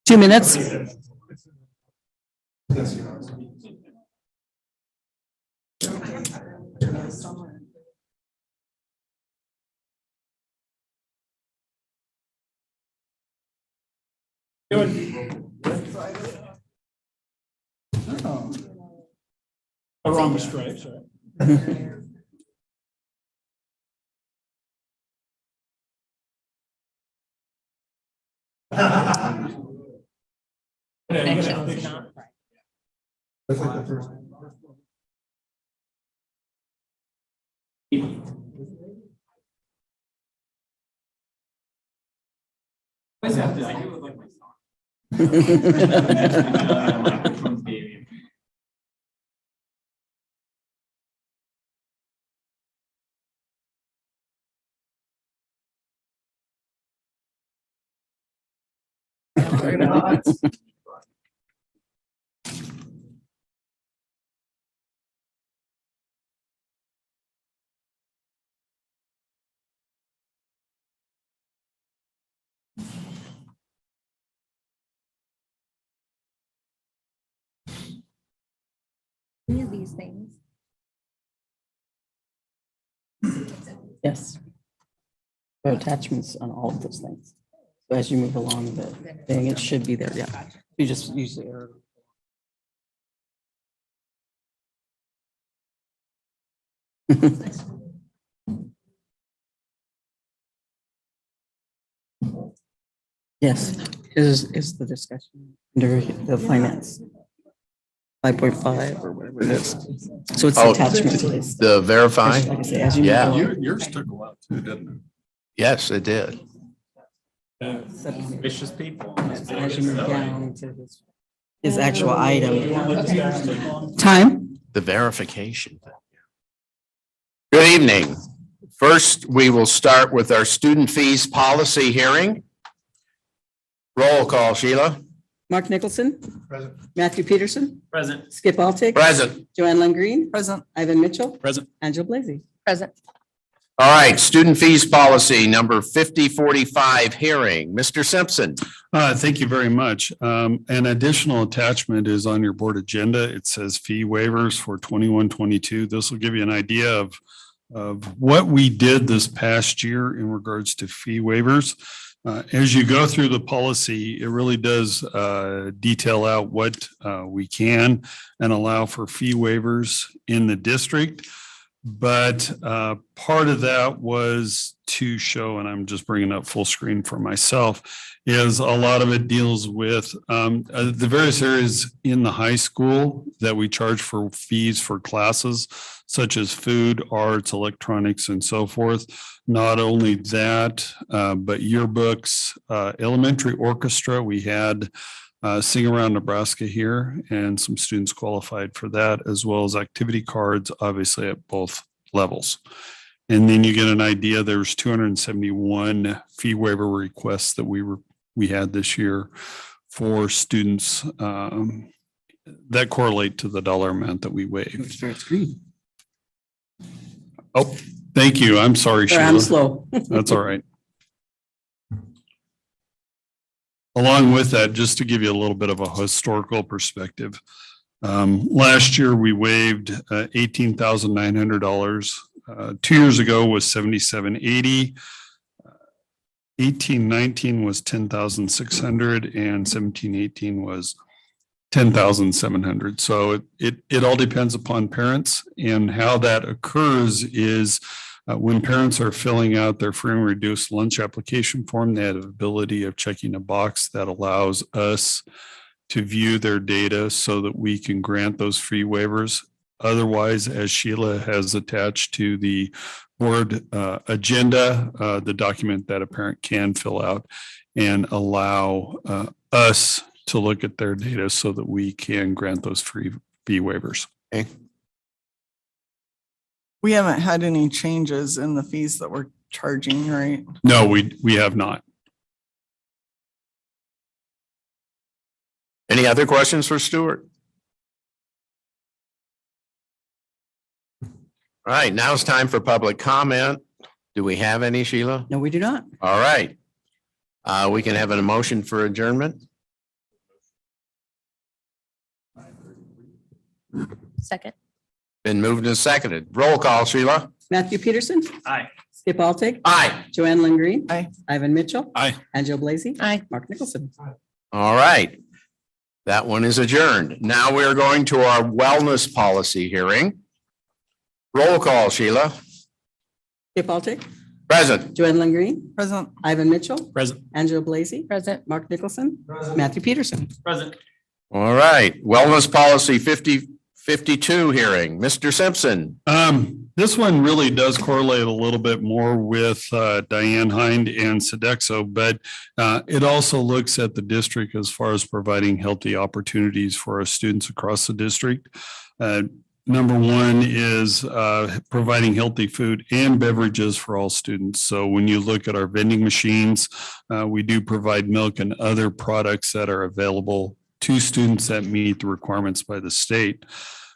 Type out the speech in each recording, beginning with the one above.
2 minutes. Around the stripes, right? Connection's not right. That's like the first. I do look like my song. Any of these things. Yes. There are attachments on all of those things. So as you move along the thing, it should be there. Yeah. You just use the arrow. Yes, is the discussion under the finance. 5.5 or whatever it is. So it's Oh, attachment to this. The verify? Like I say, as you move Yeah. along. Yours took a while too, didn't it? Yes, it did. Vicious people. As you move down to his actual item. Time? The verification. Good evening. First, we will start with our student fees policy hearing. Roll call, Sheila. Mark Nicholson, Present. Matthew Peterson, Present. Skip Altick. Present. Joanne Lundgreen. Present. Ivan Mitchell. Present. Angela Blazy. Present. All right, student fees policy number 5045 hearing. Mr. Simpson. Thank you very much. An additional attachment is on your board agenda. It says fee waivers for 21-22. This will give you an idea of what we did this past year in regards to fee waivers. As you go through the policy, it really does detail out what we can and allow for fee waivers in the district. But part of that was to show, and I'm just bringing up full screen for myself, is a lot of it deals with the various areas in the high school that we charge for fees for classes, such as food, arts, electronics, and so forth. Not only that, but yearbooks, elementary orchestra, we had Sing Around Nebraska here, and some students qualified for that, as well as activity cards, obviously at both levels. And then you get an idea, there's 271 fee waiver requests that we had this year for students that correlate to the dollar amount that we waived. Start screen. Oh, thank you. I'm sorry, Sorry, I'm Sheila. slow. That's all right. Along with that, just to give you a little bit of a historical perspective, last year we waived $18,900. 2 years ago was $7,780. 18-19 was $10,600 and 17-18 was 10,700. So it all depends upon parents, and how that occurs is when parents are filling out their free and reduced lunch application form, they have the ability of checking a box that allows us to view their data so that we can grant those fee waivers. Otherwise, as Sheila has attached to the board agenda, the document that a parent can fill out and allow us to look at their data so that we can grant those free fee waivers. Okay. We haven't had any changes in the fees that we're charging, right? No, we have not. Any other questions for Stuart? All right, now it's time for public comment. Do we have any, Sheila? No, we do not. All right. We can have an motion for adjournment. Second. Been moved and seconded. Roll call, Sheila. Matthew Peterson. Aye. Skip Altick. Aye. Joanne Lynn Green. Aye. Ivan Mitchell. Aye. Angela Blazy. Aye. Mark Nicholson. All right. That one is adjourned. Now we are going to our wellness policy hearing. Roll call, Sheila. Skip Altick. Present. Joanne Lynn Green. Present. Ivan Mitchell. Present. Angela Blazy. Present. Mark Nicholson. Matthew Peterson. Present. All right. Wellness policy 5052 hearing. Mr. Simpson. This one really does correlate a little bit more with Diane Hind and Sodexo, but it also looks at the district as far as providing healthy opportunities for our students across the district. Number one is providing healthy food and beverages for all students. So when you look at our vending machines, we do provide milk and other products that are available to students that meet the requirements by the state.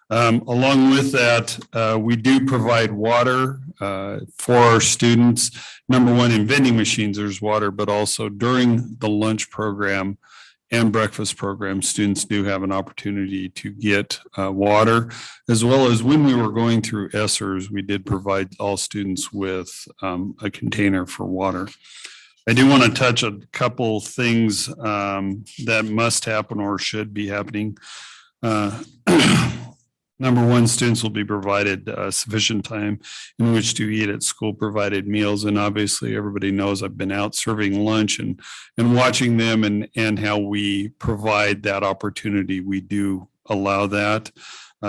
Along with that, we do provide water for our students. Number one, in vending machines, there's water, but also during the lunch program and breakfast program, students do have an opportunity to get water, as well as when we were going through ESSERS, we did provide all students with a container for water. I do want to touch a couple things that must happen or should be happening. Number one, students will be provided sufficient time in which to eat at school provided meals. And obviously everybody knows I've been out serving lunch and watching them and how we provide that opportunity. We do allow that.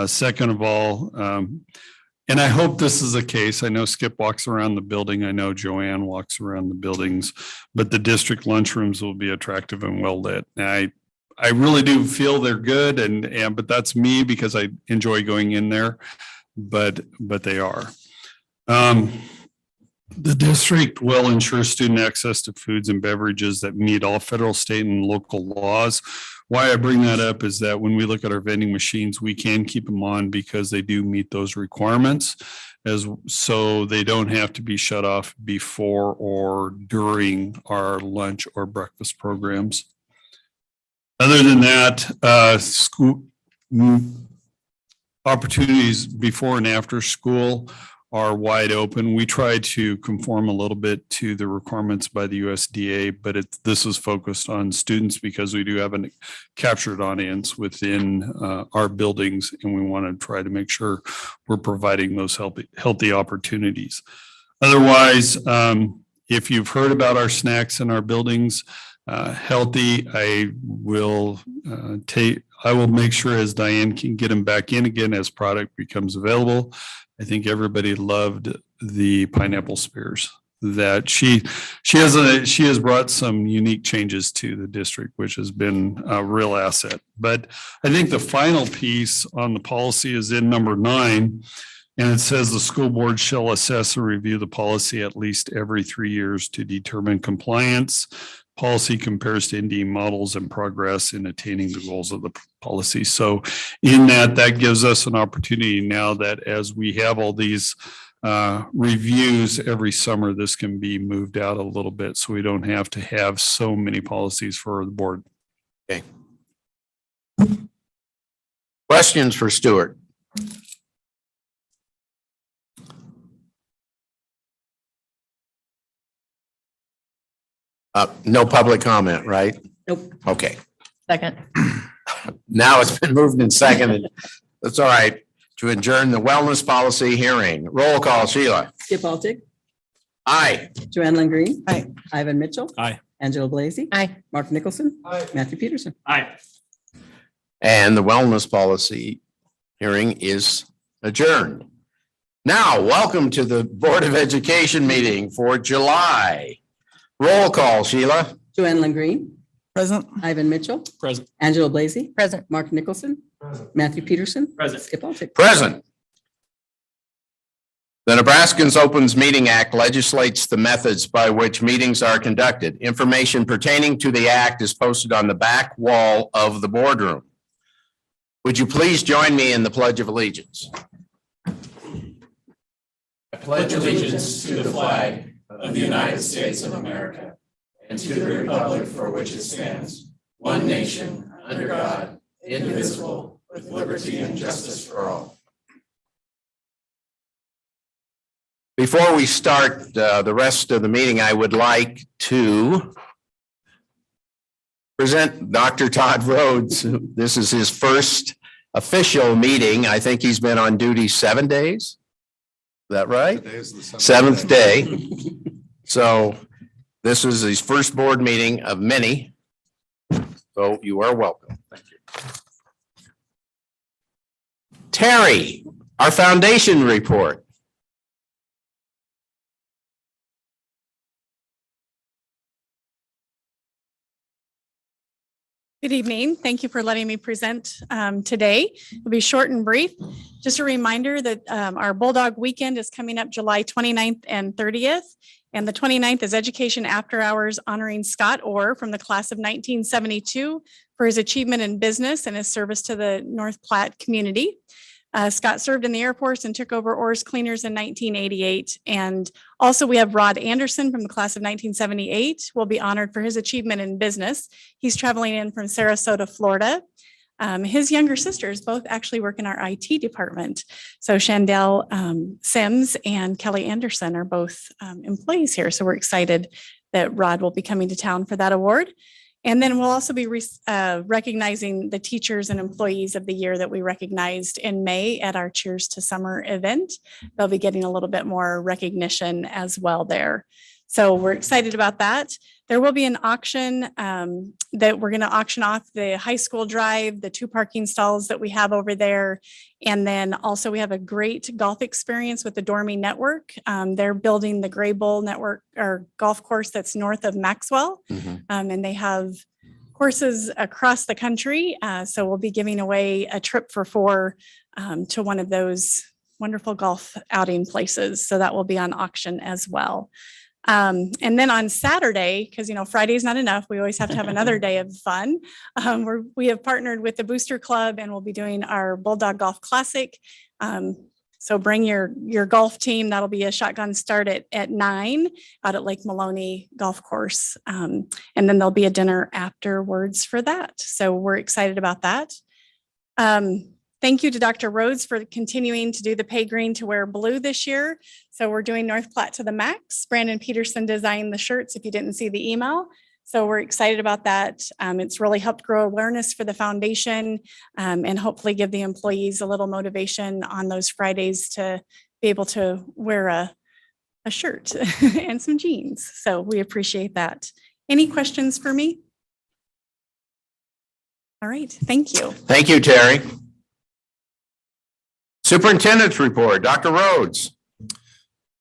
Second of all, and I hope this is the case. I know Skip walks around the building. I know Joanne walks around the buildings, but the district lunchrooms will be attractive and well lit. I really do feel they're good but that's me because I enjoy going in there, but they are. The district will ensure student access to foods and beverages that meet all federal, state, and local laws. Why I bring that up is that when we look at our vending machines, we can keep them on because they do meet those requirements, so they don't have to be shut off before or during our lunch or breakfast programs. Other than that, school opportunities before and after school are wide open. We try to conform a little bit to the requirements by the USDA, but this is focused on students because we do have a captured audience within our buildings, and we want to try to make sure we're providing those healthy opportunities. Otherwise, if you've heard about our snacks in our buildings, healthy, I will make sure as Diane can get them back in again as product becomes available. I think everybody loved the pineapple spears that she has brought some unique changes to the district, which has been a real asset. But I think the final piece on the policy is in number 9. And it says the school board shall assess and review the policy at least every 3 years to determine compliance. Policy compares to ND models and progress in attaining the goals of the policy. So in that gives us an opportunity now that as we have all these reviews every summer, this can be moved out a little bit so we don't have to have so many policies for the board. Okay. Questions for Stuart? No public comment, right? Nope. Okay. Second. Now it's been moved and seconded. That's all right. To adjourn the wellness policy hearing. Roll call, Sheila. Skip Altick, Aye. Joanne Lingreen. Aye. Ivan Mitchell. Aye. Angela Blazy. Aye. Mark Nicholson. Aye. Matthew Peterson. Aye. And the wellness policy hearing is adjourned. Now, welcome to the Board of Education meeting for July. Roll call, Sheila. Joanne Lingreen. Present. Ivan Mitchell. Present. Angela Blazy. Present. Mark Nicholson. Matthew Peterson. Present. Skip Altick. Present. The Nebraskans Opens Meeting Act legislates the methods by which meetings are conducted. Information pertaining to the act is posted on the back wall of the boardroom. Would you please join me in the Pledge of Allegiance? I pledge allegiance to the flag of the United States of America and to the republic for which it stands, one nation, under God, indivisible, with liberty and justice for all. Before we start the rest of the meeting, I would like to present Dr. Todd Rhodes. This is his first official meeting. I think he's been on duty 7 days. Is that right? Seventh day. So this is his first board meeting of many. So you are welcome. Thank you. Terry, our foundation report. Good evening. Thank you for letting me present today. It'll be short and brief. Just a reminder that our Bulldog Weekend is coming up July 29th and 30th. And the 29th is Education After Hours honoring Scott Orr from the class of 1972 for his achievement in business and his service to the North Platte community. Scott served in the Air Force and took over Orr's Cleaners in 1988. And also we have Rod Anderson from the class of 1978 will be honored for his achievement in business. He's traveling in from Sarasota, Florida. His younger sisters both actually work in our IT department. So Shandell Sims and Kelly Anderson are both employees here. So we're excited that Rod will be coming to town for that award. And then we'll also be recognizing the teachers and employees of the year that we recognized in May at our Cheers to Summer event. They'll be getting a little bit more recognition as well there. So we're excited about that. There will be an auction that we're going to auction off the high school drive, the 2 parking stalls that we have over there. And then also we have a great golf experience with the Dormy Network. They're building the Gray Bull Network or golf course that's north of Maxwell. And they have courses across the country. So we'll be giving away a trip for 4 to one of those wonderful golf outing places. So that will be on auction as well. And then on Saturday, because, you know, Friday is not enough, we always have to have another day of fun. We have partnered with the Booster Club and we'll be doing our Bulldog Golf Classic. So bring your golf team. That'll be a shotgun start at 9 out at Lake Maloney Golf Course. And then there'll be a dinner afterwards for that. So we're excited about that. Thank you to Dr. Rhodes for continuing to do the pay green to wear blue this year. So we're doing North Platte to the max. Brandon Peterson designed the shirts if you didn't see the email. So we're excited about that. It's really helped grow awareness for the foundation and hopefully give the employees a little motivation on those Fridays to be able to wear a shirt and some jeans. So we appreciate that. Any questions for me? All right, thank you. Thank you, Terry. Superintendent's report, Dr. Rhodes.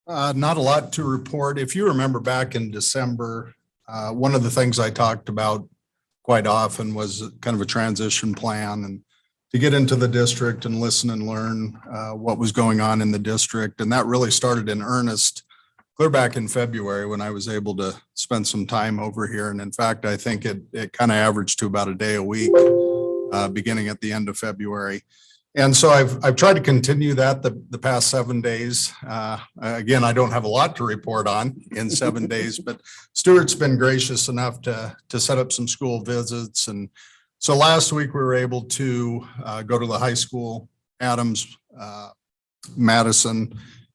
Not a lot to report. If you remember back in December, one of the things I talked about quite often was kind of a transition plan and to get into the district and listen and learn what was going on in the district. And that really started in earnest clear back in February when I was able to spend some time over here. And in fact, I think it kind of averaged to about a day a week beginning at the end of February. And so I've tried to continue that the past 7 days. Again, I don't have a lot to report on in 7 days, but Stuart's been gracious enough to set up some school visits. And so last week we were able to go to the high school, Adams, Madison,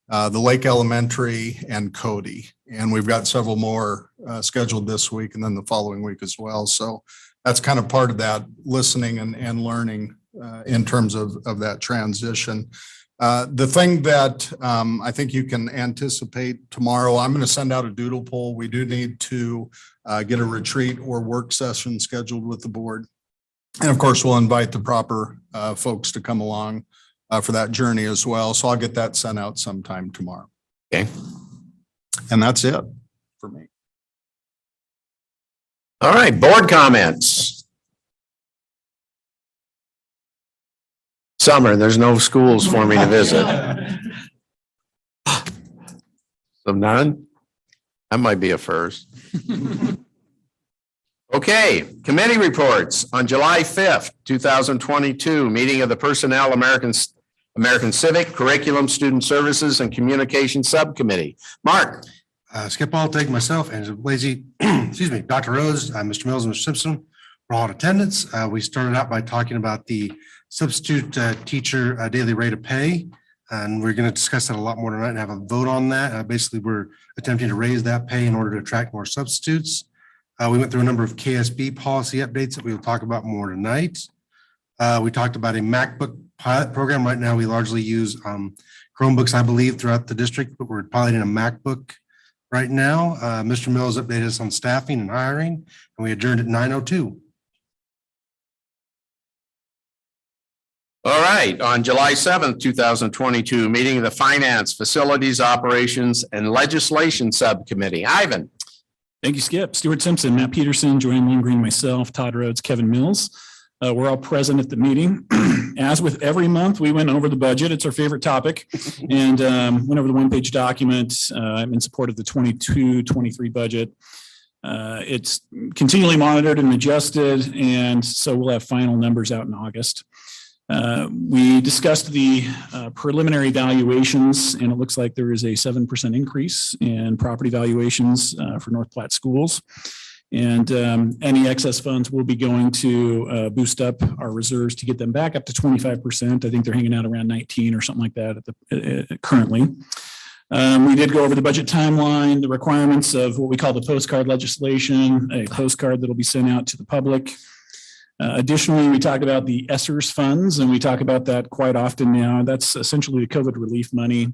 the Lake Elementary, and Cody. And we've got several more scheduled this week and then the following week as well. So that's kind of part of that listening and learning in terms of that transition. The thing that I think you can anticipate tomorrow, I'm going to send out a doodle poll. We do need to get a retreat or work session scheduled with the board. And of course, we'll invite the proper folks to come along for that journey as well. So I'll get that sent out sometime tomorrow. Okay. And that's it for me. All right, board comments. Summer, there's no schools for me to visit. So none? That might be a first. Okay, committee reports on July 5th, 2022, meeting of the Personnel American Civic, Curriculum, Student Services, and Communication Subcommittee. Mark. Skip all, take myself, Angela Blazy, excuse me, Dr. Rose, Mr. Mills, and Mr. Simpson for all in attendance. We started out by talking about the substitute teacher daily rate of pay. And we're going to discuss that a lot more tonight and have a vote on that. Basically, we're attempting to raise that pay in order to attract more substitutes. We went through a number of KSB policy updates that we will talk about more tonight. We talked about a MacBook pilot program. Right now, we largely use Chromebooks, I believe, throughout the district, but we're piloting a MacBook right now. Mr. Mills updated us on staffing and hiring, and we adjourned at 9:02. All right, on July 7th, 2022, meeting of the Finance, Facilities, Operations, and Legislation Subcommittee. Ivan. Thank you, Skip. Stuart Simpson, Matt Peterson, Joanne Lindgreen, myself, Todd Rhodes, Kevin Mills. We're all present at the meeting. As with every month, we went over the budget. It's our favorite topic, and went over the one-page document in support of the 22-23 budget. It's continually monitored and adjusted, and so we'll have final numbers out in August. We discussed the preliminary valuations, and it looks like there is a 7% increase in property valuations for North Platte schools. And any excess funds will be going to boost up our reserves to get them back up to 25%. I think they're hanging out around 19 or something like that currently. We did go over the budget timeline, the requirements of what we call the postcard legislation, a postcard that'll be sent out to the public. Additionally, we talked about the ESSERS funds, and we talk about that quite often now. That's essentially the COVID relief money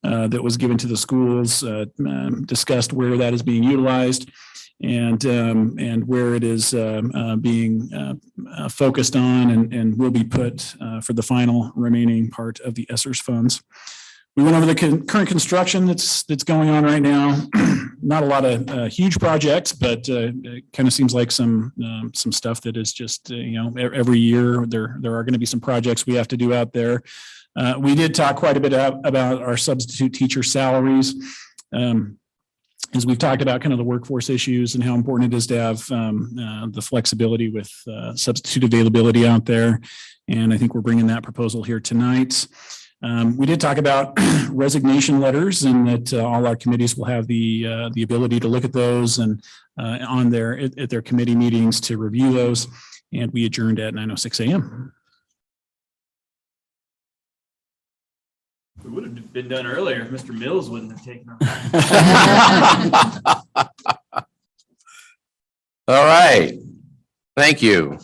that was given to the schools, discussed where that is being utilized and where it is being focused on and will be put for the final remaining part of the ESSERS funds. We went over the current construction that's going on right now. Not a lot of huge projects, but it kind of seems like some stuff that is just every year there are going to be some projects we have to do out there. We did talk quite a bit about our substitute teacher salaries, as we've talked about kind of the workforce issues and how important it is to have the flexibility with substitute availability out there. And I think we're bringing that proposal here tonight. We did talk about resignation letters, and that all our committees will have the ability to look at those and at their committee meetings to review those. And we adjourned at 9:06 a.m. We would have been done earlier if Mr. Mills wouldn't have taken them. All right. Thank you.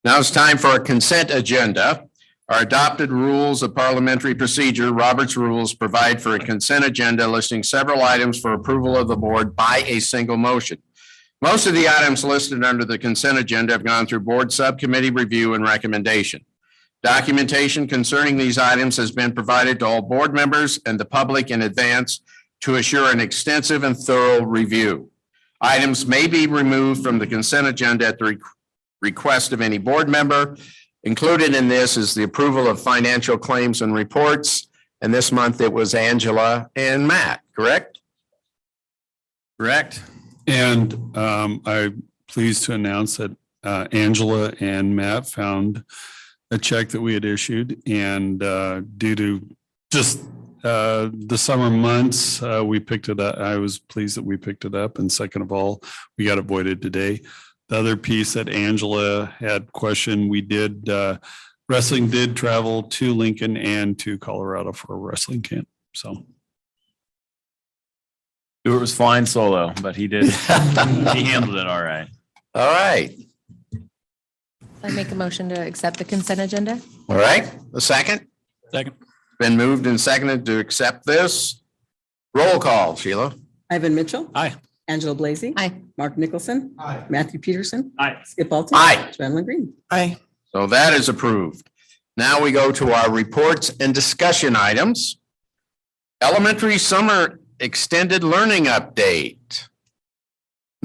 Now it's time for a consent agenda. Our adopted rules of parliamentary procedure, Robert's rules, provide for a consent agenda listing several items for approval of the board by a single motion. Most of the items listed under the consent agenda have gone through board subcommittee review and recommendation. Documentation concerning these items has been provided to all board members and the public in advance to assure an extensive and thorough review. Items may be removed from the consent agenda at the request of any board member. Included in this is the approval of financial claims and reports. And this month it was Angela and Matt, correct? Correct. And I'm pleased to announce that Angela and Matt found a check that we had issued, and due to just the summer months, we picked it up. I was pleased that we picked it up. And second of all, we got it voided today. The other piece that Angela had questioned, we did, wrestling did travel to Lincoln and to Colorado for a wrestling camp. So. Stuart was flying solo, but he handled it all right. All right. I make a motion to accept the consent agenda. All right, a second? Second. Been moved and seconded to accept this. Roll call, Sheila. Ivan Mitchell. Aye. Angela Blazy. Aye. Mark Nicholson. Aye. Matthew Peterson. Aye. Skip Alton. Aye. Joanne Green. Aye. So that is approved. Now we go to our reports and discussion items. Elementary summer extended learning update.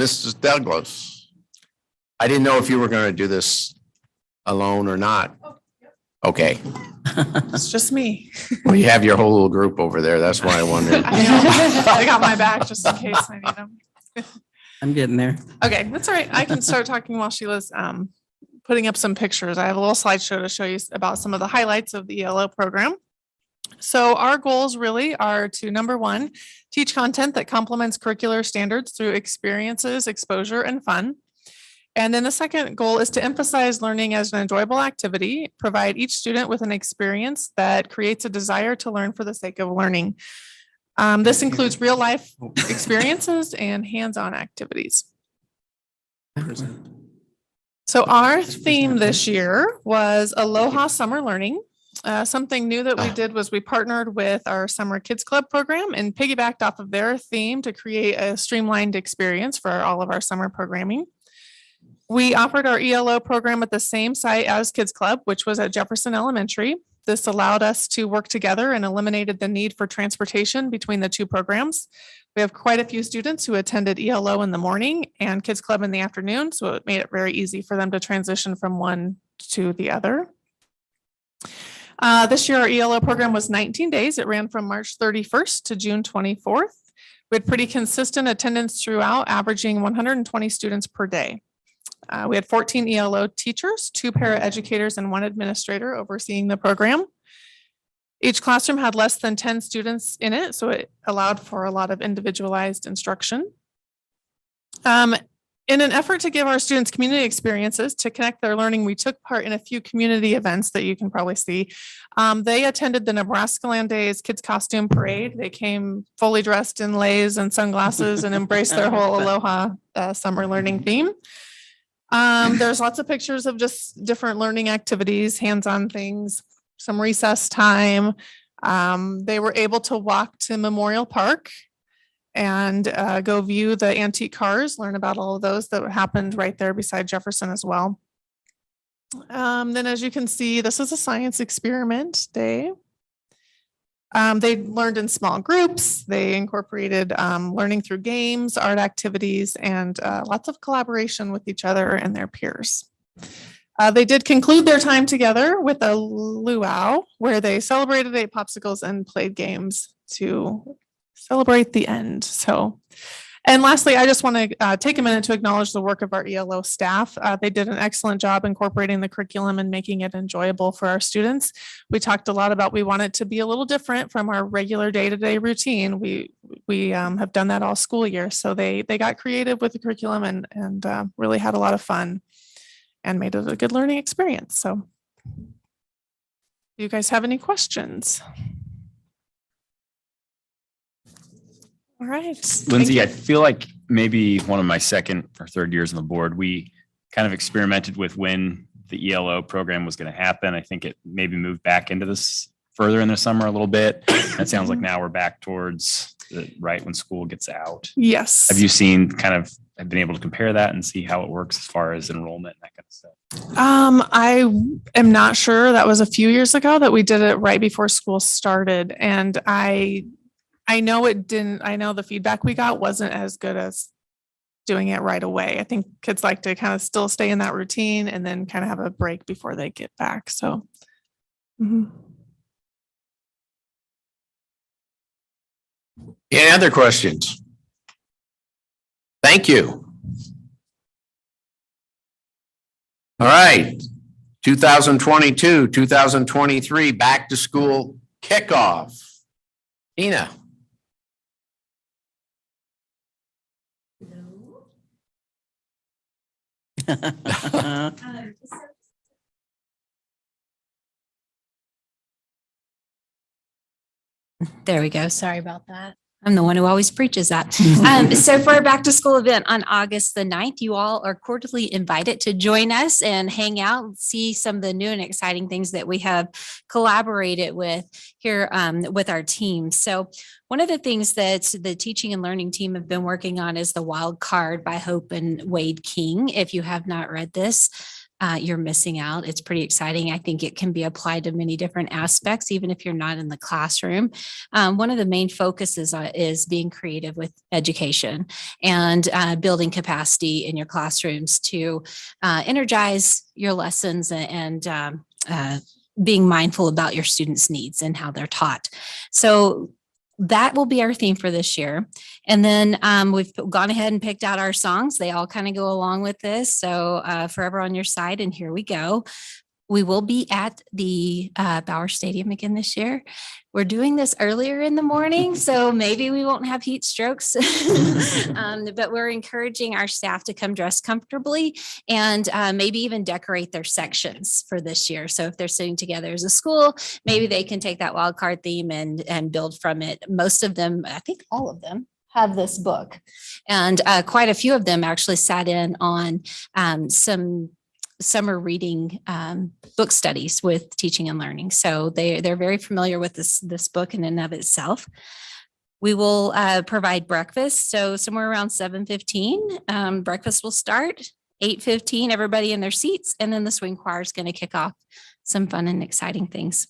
Mrs. Douglas. I didn't know if you were going to do this alone or not. Okay, It's just me. well, you have your whole little group over there. That's why I wondered. I got my back just in case I need them. I'm getting there. Okay, that's all right. I can start talking while Sheila's putting up some pictures. I have a little slideshow to show you about some of the highlights of the ELO program. So our goals really are to, number one, teach content that complements curricular standards through experiences, exposure, and fun. And then the second goal is to emphasize learning as an enjoyable activity, provide each student with an experience that creates a desire to learn for the sake of learning. This includes real life experiences and hands-on activities. So our theme this year was Aloha Summer Learning. Something new that we did was we partnered with our Summer Kids Club program and piggybacked off of their theme to create a streamlined experience for all of our summer programming. We offered our ELO program at the same site as Kids Club, which was at Jefferson Elementary. This allowed us to work together and eliminated the need for transportation between the two programs. We have quite a few students who attended ELO in the morning and Kids Club in the afternoon, so it made it very easy for them to transition from one to the other. This year, our ELO program was 19 days. It ran from March 31st to June 24th. We had pretty consistent attendance throughout, averaging 120 students per day. We had 14 ELO teachers, 2 paraeducators, and 1 administrator overseeing the program. Each classroom had less than 10 students in it, so it allowed for a lot of individualized instruction. In an effort to give our students community experiences to connect their learning, we took part in a few community events that you can probably see. They attended the Nebraska Land Days Kids Costume Parade. They came fully dressed in leis and sunglasses and embraced their whole Aloha summer learning theme. There's lots of pictures of just different learning activities, hands-on things, some recess time. They were able to walk to Memorial Park and go view the antique cars, learn about all of those that happened right there beside Jefferson as well. Then as you can see, this is a science experiment day. They learned in small groups. They incorporated learning through games, art activities, and lots of collaboration with each other and their peers. They did conclude their time together with a luau where they celebrated, ate popsicles, and played games to celebrate the end. And lastly, I just want to take a minute to acknowledge the work of our ELO staff. They did an excellent job incorporating the curriculum and making it enjoyable for our students. We talked a lot about we want it to be a little different from our regular day-to-day routine. We have done that all school year. So they got creative with the curriculum and really had a lot of fun and made it a good learning experience. So do you guys have any questions? All right. Lindsay, I feel like maybe one of my second or third years on the board, we kind of experimented with when the ELO program was going to happen. I think it maybe moved back into this further in the summer a little bit. It sounds like now we're back towards right when school gets out. Yes. Have you seen have been able to compare that and see how it works as far as enrollment and that kind of stuff? I am not sure. That was a few years ago that we did it right before school started. And I know it didn't, I know the feedback we got wasn't as good as doing it right away. I think kids like to kind of still stay in that routine and then kind of have a break before they get back. So. Any other questions? Thank you. All right, 2022, 2023 back to school kickoff. Ina. There we go. Sorry about that. I'm the one who always preaches that. So for our back to school event on August the 9th, you all are cordially invited to join us and hang out and see some of the new and exciting things that we have collaborated with here with our team. So one of the things that the teaching and learning team have been working on is The Wild Card by Hope and Wade King. If you have not read this, you're missing out. It's pretty exciting. I think it can be applied to many different aspects, even if you're not in the classroom. One of the main focuses is being creative with education and building capacity in your classrooms to energize your lessons and being mindful about your students' needs and how they're taught. So that will be our theme for this year. And then we've gone ahead and picked out our songs. They all kind of go along with this. So Forever on Your Side, and here we go. We will be at the Bauer Stadium again this year. We're doing this earlier in the morning, so maybe we won't have heat strokes. But we're encouraging our staff to come dressed comfortably and maybe even decorate their sections for this year. So if they're sitting together as a school, maybe they can take that wild card theme and build from it. Most of them, I think all of them, have this book. And quite a few of them actually sat in on some summer reading book studies with teaching and learning. So they're very familiar with this book in and of itself. We will provide breakfast. So somewhere around 7:15, breakfast will start. 8:15, everybody in their seats. And then the swing choir is going to kick off some fun and exciting things.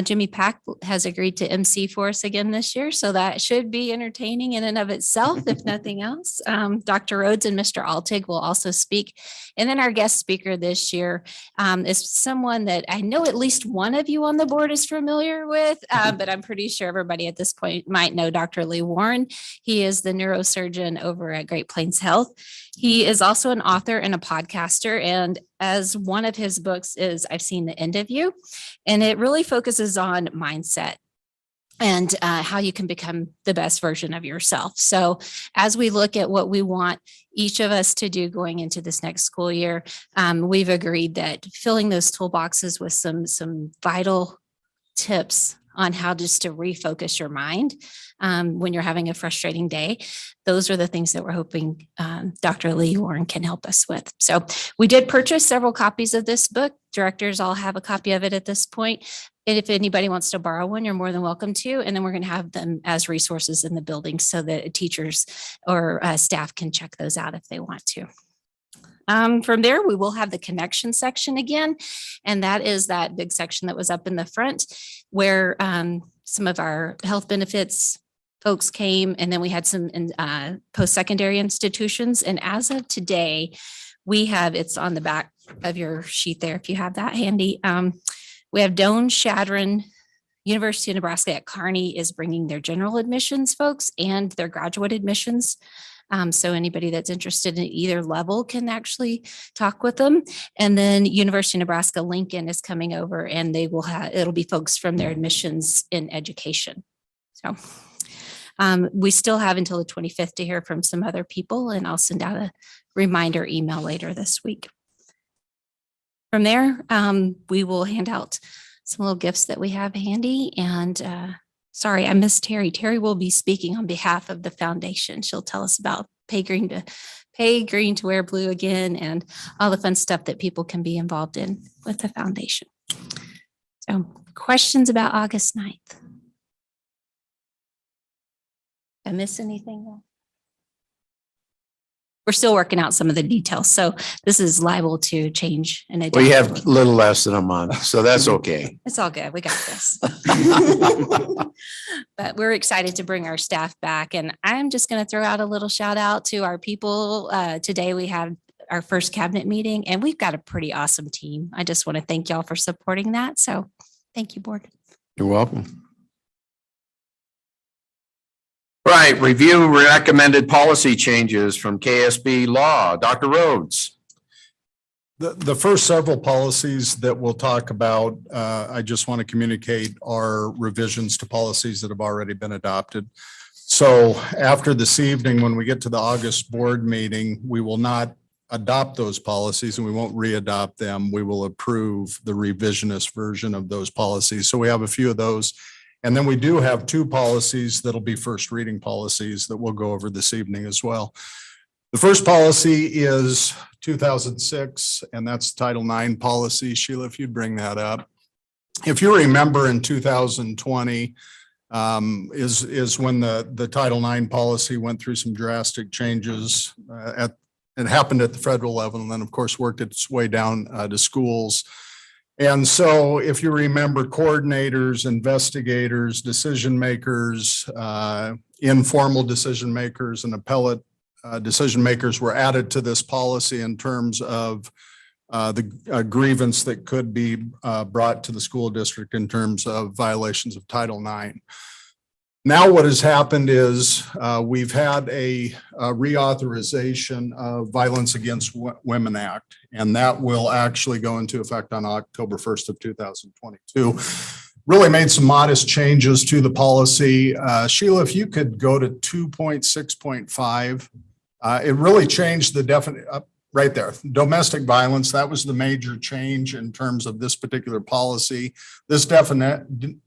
Jimmy Pack has agreed to MC for us again this year, so that should be entertaining in and of itself, if nothing else. Dr. Rhodes and Mr. Altig will also speak. And then our guest speaker this year is someone that I know at least one of you on the board is familiar with, but I'm pretty sure everybody at this point might know Dr. Lee Warren. He is the neurosurgeon over at Great Plains Health. He is also an author and a podcaster, and as one of his books is I've Seen the End of You, and it really focuses on mindset and how you can become the best version of yourself. So as we look at what we want each of us to do going into this next school year, we've agreed that filling those toolboxes with some vital tips on how just to refocus your mind when you're having a frustrating day. Those are the things that we're hoping Dr. Lee Warren can help us with. So we did purchase several copies of this book. Directors all have a copy of it at this point. And if anybody wants to borrow one, you're more than welcome to. And then we're going to have them as resources in the building so that teachers or staff can check those out if they want to. From there, we will have the connection section again. And that is that big section that was up in the front where some of our health benefits folks came, and then we had some post-secondary institutions. And as of today, we have, it's on the back of your sheet there, if you have that handy. We have Doane Shadron, University of Nebraska at Kearney is bringing their general admissions folks and their graduate admissions. So anybody that's interested in either level can actually talk with them. And then University of Nebraska Lincoln is coming over, and they will have, it'll be folks from their admissions in education. So we still have until the 25th to hear from some other people, and I'll send out a reminder email later this week. From there, we will hand out some little gifts that we have handy. And sorry, I missed Terry. Terry will be speaking on behalf of the foundation. She'll tell us about pay green to wear blue again, and all the fun stuff that people can be involved in with the foundation. So questions about August 9th? Did I miss anything? We're still working out some of the details, so this is liable to change. And We have a little less than a month, so that's okay. It's all good. We got this. But we're excited to bring our staff back. And I'm just going to throw out a little shout out to our people. Today we have our first cabinet meeting, and we've got a pretty awesome team. I just want to thank y'all for supporting that. So thank you, board. You're welcome. Right, review recommended policy changes from KSB law. Dr. Rhodes. The first several policies that we'll talk about, I just want to communicate are revisions to policies that have already been adopted. So after this evening, when we get to the August board meeting, we will not adopt those policies and we won't re-adopt them. We will approve the revisionist version of those policies. So we have a few of those And then we do have two policies that'll be first reading policies that we'll go over this evening as well. The first policy is 2006, and that's Title IX policy. Sheila, if you'd bring that up. If you remember in 2020 is when the Title IX policy went through some drastic changes. It happened at the federal level and then, of course, worked its way down to schools. And so if you remember, coordinators, investigators, decision makers, informal decision makers, and appellate decision makers were added to this policy in terms of the grievance that could be brought to the school district in terms of violations of Title IX. Now what has happened is we've had a reauthorization of Violence Against Women Act, and that will actually go into effect on October 1st of 2022. Really made some modest changes to the policy. Sheila, if you could go to 2.6.5, it really changed the definition. Right there, domestic violence, that was the major change in terms of this particular policy. This definition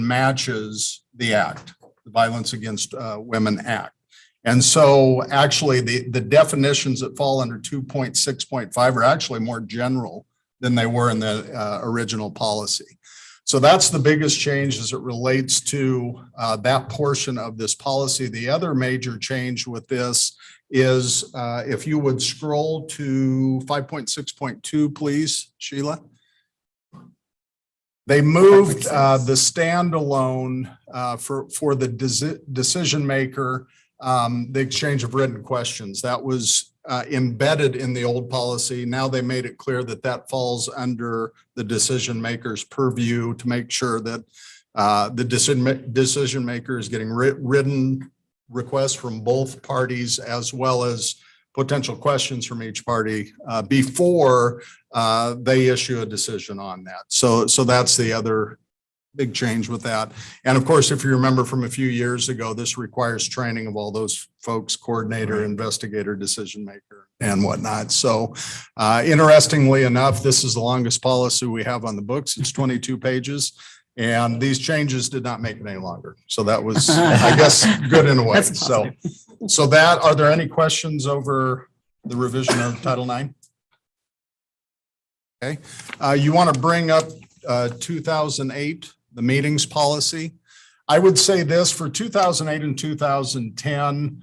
matches the act, the Violence Against Women Act. And so actually the definitions that fall under 2.6.5 are actually more general than they were in the original policy. So that's the biggest change as it relates to that portion of this policy. The other major change with this is if you would scroll to 5.6.2, please, Sheila. They moved the standalone for the decision maker, the exchange of written questions. That was embedded in the old policy. Now they made it clear that that falls under the decision maker's purview to make sure that the decision maker is getting written requests from both parties as well as potential questions from each party before they issue a decision on that. So that's the other big change with that. And of course, if you remember from a few years ago, this requires training of all those folks, coordinator, investigator, decision maker, and whatnot. So interestingly enough, this is the longest policy we have on the books. It's 22 pages. And these changes did not make it any longer. So that was, I guess, good in a way. So that, are there any questions over the revision of Title IX? Okay. You want to bring up 2008, the meetings policy. I would say this for 2008 and 2010,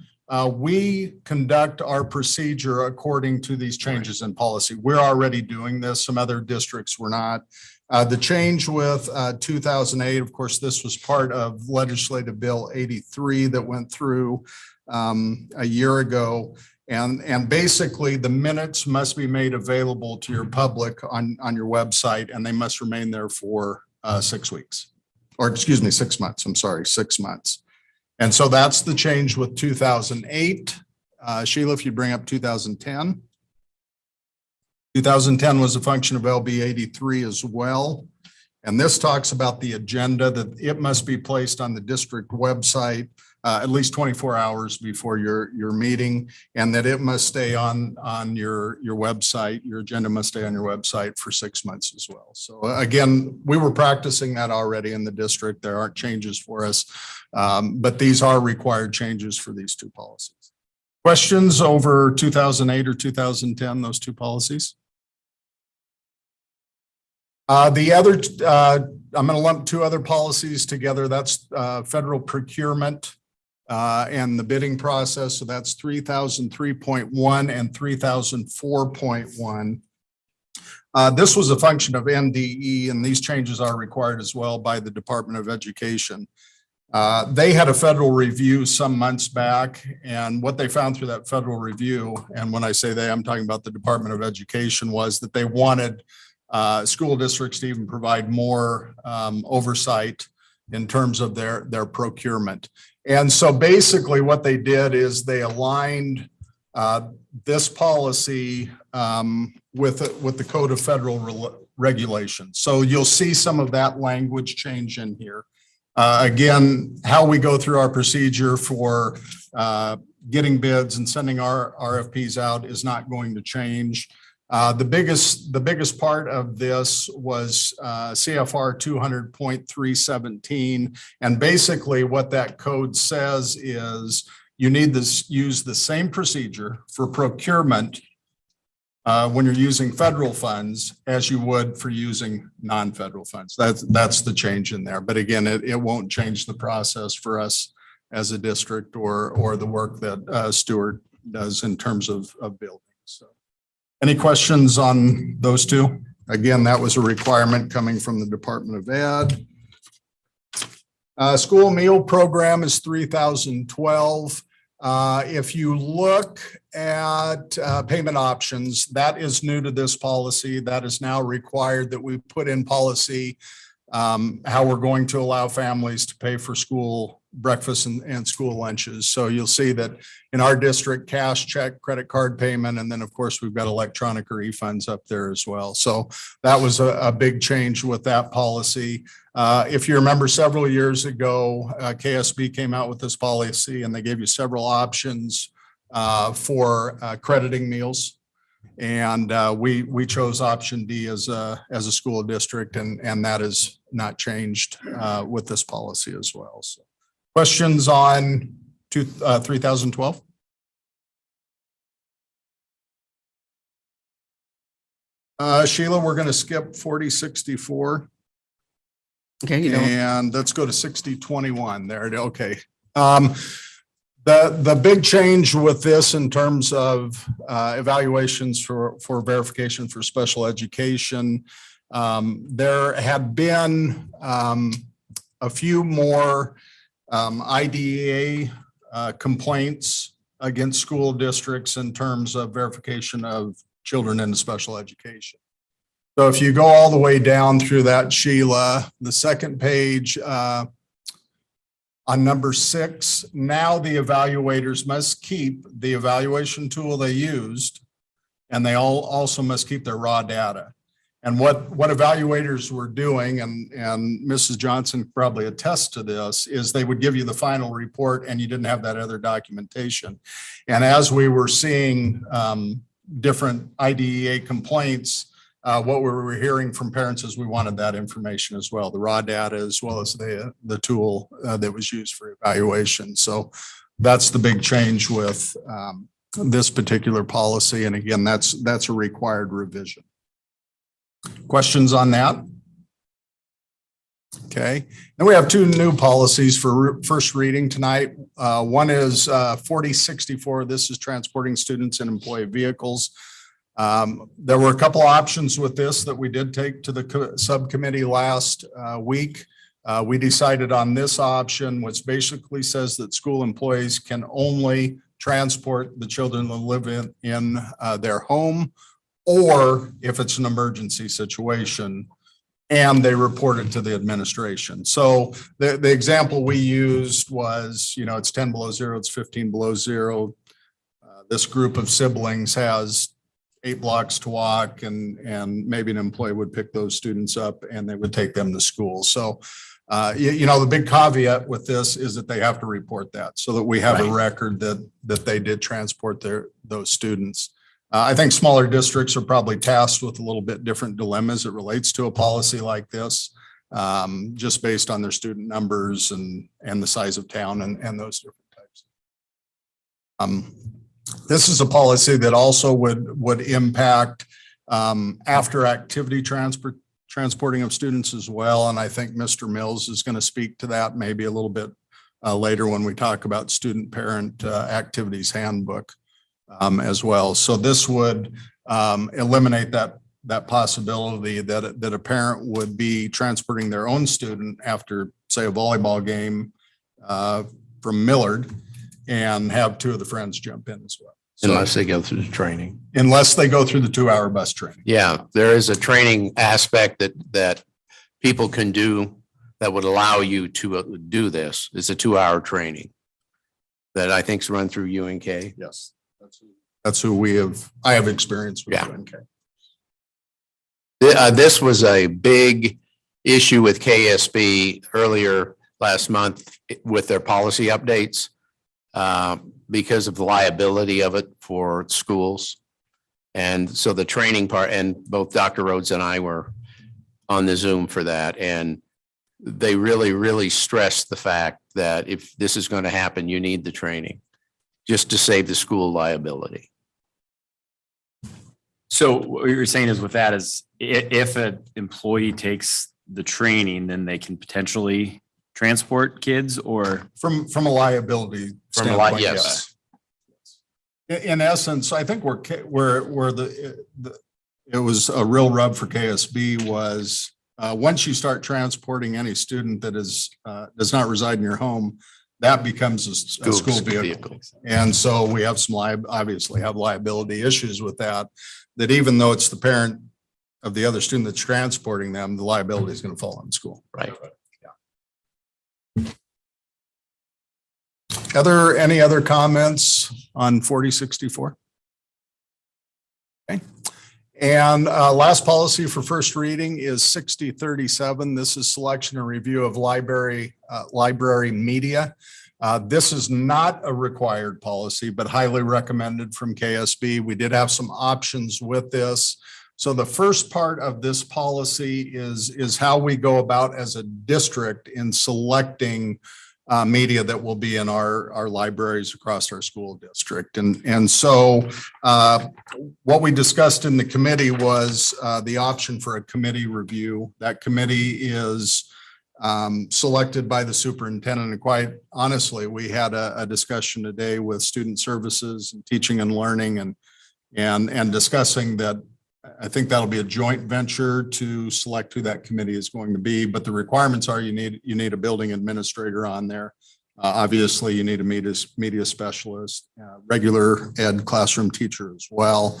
we conduct our procedure according to these changes in policy. We're already doing this. Some other districts were not. The change with 2008, of course, this was part of Legislative Bill 83 that went through a year ago. And basically the minutes must be made available to your public on your website, and they must remain there for 6 weeks, or excuse me, 6 months. I'm sorry, 6 months. And so that's the change with 2008. Sheila, if you bring up 2010. 2010 was a function of LB 83 as well. And this talks about the agenda that it must be placed on the district website at least 24 hours before your meeting, and that it must stay on your website. Your agenda must stay on your website for 6 months as well. So again, we were practicing that already in the district. There aren't changes for us, but these are required changes for these two policies. Questions over 2008 or 2010, those two policies? The other, I'm going to lump two other policies together. That's federal procurement and the bidding process. So that's 3003.1 and 3004.1. This was a function of NDE, and these changes are required as well by the Department of Education. They had a federal review some months back, and what they found through that federal review, and when I say they, I'm talking about the Department of Education, was that they wanted school districts to even provide more oversight in terms of their procurement. And so basically what they did is they aligned this policy with the Code of Federal Regulations. So you'll see some of that language change in here. Again, how we go through our procedure for getting bids and sending our RFPs out is not going to change. The biggest part of this was CFR 200.317. And basically what that code says is you need to use the same procedure for procurement when you're using federal funds as you would for using non-federal funds. That's the change in there. But again, it won't change the process for us as a district or the work that Stewart does in terms of building. So, any questions on those two? Again, that was a requirement coming from the Department of Ed. School meal program is 3,012. If you look at payment options, that is new to this policy. That is now required that we put in policy how we're going to allow families to pay for school breakfast and school lunches. So you'll see that in our district, cash, check, credit card payment, and then of course we've got electronic refunds up there as well. So that was a big change with that policy. If you remember several years ago, KSB came out with this policy and they gave you several options for crediting meals. And we chose option D as a school district, and that is not changed with this policy as well. So questions on 3012? Sheila, we're going to skip 4064. Okay, you know, And let's go to 6021 there. Okay. The big change with this in terms of evaluations for verification for special education, there have been a few more IDEA complaints against school districts in terms of verification of children in special education. So if you go all the way down through that, Sheila, the second page, on number 6, now the evaluators must keep the evaluation tool they used, and they also must keep their raw data. And what evaluators were doing, and Mrs. Johnson probably attests to this, is they would give you the final report and you didn't have that other documentation. And as we were seeing different IDEA complaints, what we were hearing from parents is we wanted that information as well, the raw data as well as the tool that was used for evaluation. So that's the big change with this particular policy. And again, that's a required revision. Questions on that? Okay. Then we have 2 new policies for first reading tonight. One is 4064. This is transporting students in employee vehicles. There were a couple options with this that we did take to the subcommittee last week. We decided on this option, which basically says that school employees can only transport the children that live in their home, or if it's an emergency situation and they report it to the administration. So the example we used was, it's 10 below 0, it's 15 below 0. This group of siblings has 8 blocks to walk, and maybe an employee would pick those students up and they would take them to school. So, the big caveat with this is that they have to report that so that we have a record that they did transport those students. I think smaller districts are probably tasked with a little bit different dilemma as it relates to a policy like this, just based on their student numbers and the size of town and those different types. This is a policy that also would impact after activity transporting of students as well. And I think Mr. Mills is going to speak to that maybe a little bit later when we talk about student parent activities handbook as well. So this would eliminate that possibility that a parent would be transporting their own student after, say, a volleyball game from Millard and have 2 of the friends jump in as well. So, Unless they go through the training. unless they go through the 2-hour bus training. Yeah, there is a training aspect that people can do that would allow you to do this. It's a 2-hour training that I think's run through UNK. Yes. That's who I have experience with. Yeah. UNK. This was a big issue with KSB earlier last month with their policy updates because of the liability of it for schools. And so the training part, and both Dr. Rhodes and I were on the Zoom for that. And they really, really stressed the fact that if this is going to happen, you need the training just to save the school liability. So what you're saying is with that is if an employee takes the training, then they can potentially transport kids or From a liability From a lot, standpoint, yes. In essence, I think where it was a real rub for KSB was once you start transporting any student that is does not reside in your home, that becomes a school vehicle. And so we have some obviously have liability issues with that, that even though it's the parent of the other student that's transporting them, the liability is going to fall on the school. Right. Any other comments on 4064? Okay. And last policy for first reading is 6037. This is selection and review of library media. This is not a required policy, but highly recommended from KSB. We did have some options with this. So the first part of this policy is how we go about as a district in selecting media that will be in our libraries across our school district. And so what we discussed in the committee was the option for a committee review. That committee is selected by the superintendent. And quite honestly, we had a discussion today with student services and teaching and learning and discussing that. I think that'll be a joint venture to select who that committee is going to be, but the requirements are you need a building administrator on there. Obviously, you need a media specialist, regular ed classroom teacher as well.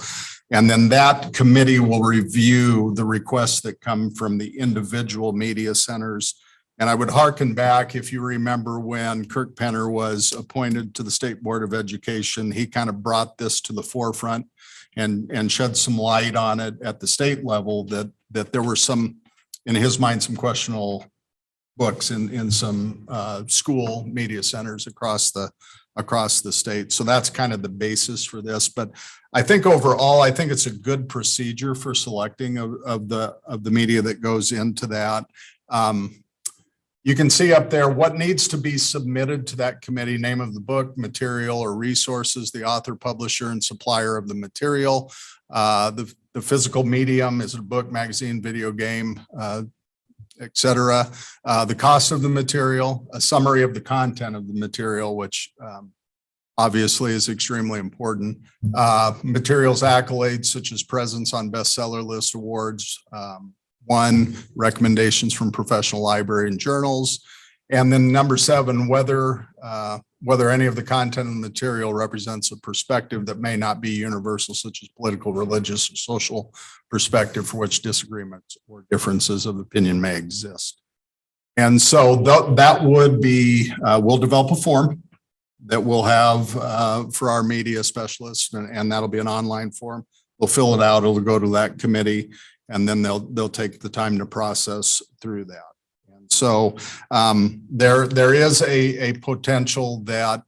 And then that committee will review the requests that come from the individual media centers. And I would hearken back, if you remember when Kirk Penner was appointed to the State Board of Education, he kind of brought this to the forefront and shed some light on it at the state level that there were some, in his mind, some questionable books in some school media centers across the state. So that's kind of the basis for this. But I think overall, I think it's a good procedure for selecting of the media that goes into that. You can see up there what needs to be submitted to that committee: name of the book, material or resources, the author, publisher, and supplier of the material. The physical medium, is it a book, magazine, video game, et cetera. The cost of the material, a summary of the content of the material, which obviously is extremely important. Materials accolades such as presence on bestseller list awards, recommendations from professional library and journals. And then number 7, whether any of the content and material represents a perspective that may not be universal, such as political, religious, or social perspective for which disagreements or differences of opinion may exist. And so that would be, we'll develop a form that we'll have for our media specialists, and that'll be an online form. We'll fill it out, it'll go to that committee, and then they'll take the time to process through that. And so there is a potential that